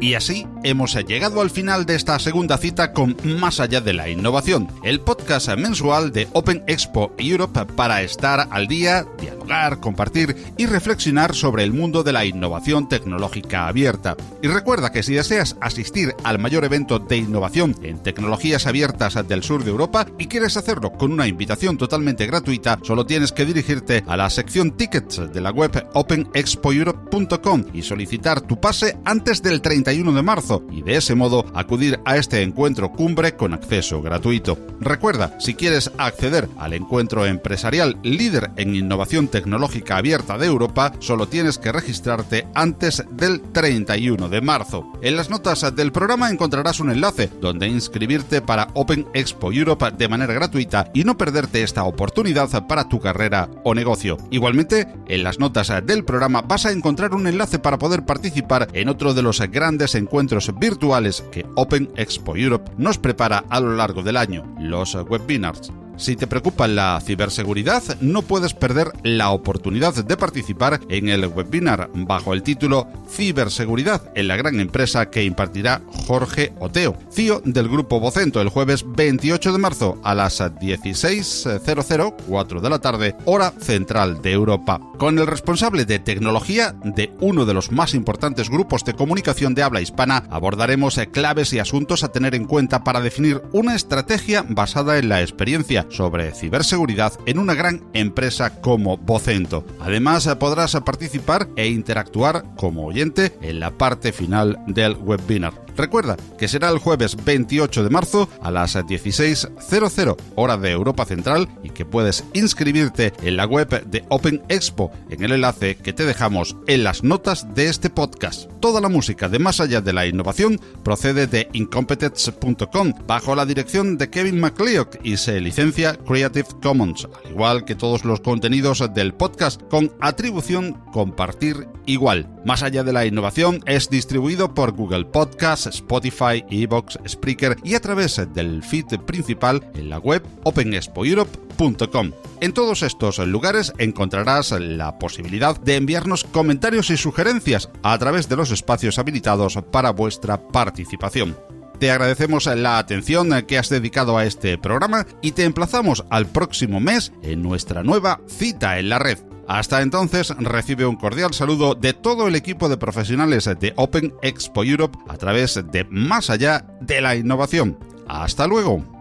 Y así hemos llegado al final de esta segunda cita con Más Allá de la Innovación, el podcast mensual de Open Expo Europe para estar al día, dialogar, compartir y reflexionar sobre el mundo de la innovación tecnológica abierta. Y recuerda que si deseas asistir al mayor evento de innovación en tecnologías abiertas del sur de Europa y quieres hacerlo con una invitación totalmente gratuita, solo tienes que dirigirte a la sección Tickets de la web openexpoeurope.com y solicitar tu pase antes del 31 de marzo y de ese modo acudir a este encuentro cumbre con acceso gratuito. Recuerda, si quieres acceder al encuentro empresarial líder en innovación tecnológica abierta de Europa, solo tienes que registrarte antes del 31 de marzo. En las notas del programa encontrarás un enlace donde inscribirte para Open Expo Europe de manera gratuita y no perderte esta oportunidad para tu carrera o negocio. Igualmente, en las notas del programa vas a encontrar un enlace para poder participar en otro de los grandes encuentros virtuales que Open Expo Europe nos prepara a lo largo del año, los webinars. Si te preocupa la ciberseguridad, no puedes perder la oportunidad de participar en el webinar bajo el título Ciberseguridad en la gran empresa que impartirá Jorge Oteo, CEO del Grupo Vocento, el jueves 28 de marzo a las 16:00, 4 de la tarde, hora central de Europa. Con el responsable de tecnología de uno de los más importantes grupos de comunicación de habla hispana, abordaremos claves y asuntos a tener en cuenta para definir una estrategia basada en la experiencia sobre ciberseguridad en una gran empresa como Vocento. Además, podrás participar e interactuar como oyente en la parte final del webinar. Recuerda que será el jueves 28 de marzo a las 16:00, hora de Europa Central, y que puedes inscribirte en la web de Open Expo en el enlace que te dejamos en las notas de este podcast. Toda la música de Más Allá de la Innovación procede de incompetence.com bajo la dirección de Kevin MacLeod y se licencia Creative Commons, al igual que todos los contenidos del podcast con atribución compartir igual. Más Allá de la Innovación es distribuido por Google Podcasts, Spotify, iVoox, Spreaker y a través del feed principal en la web openexpoeurope.com. En todos estos lugares encontrarás la posibilidad de enviarnos comentarios y sugerencias a través de los espacios habilitados para vuestra participación. Te agradecemos la atención que has dedicado a este programa y te emplazamos al próximo mes en nuestra nueva cita en la red. Hasta entonces, recibe un cordial saludo de todo el equipo de profesionales de Open Expo Europe a través de Más allá de la innovación. ¡Hasta luego!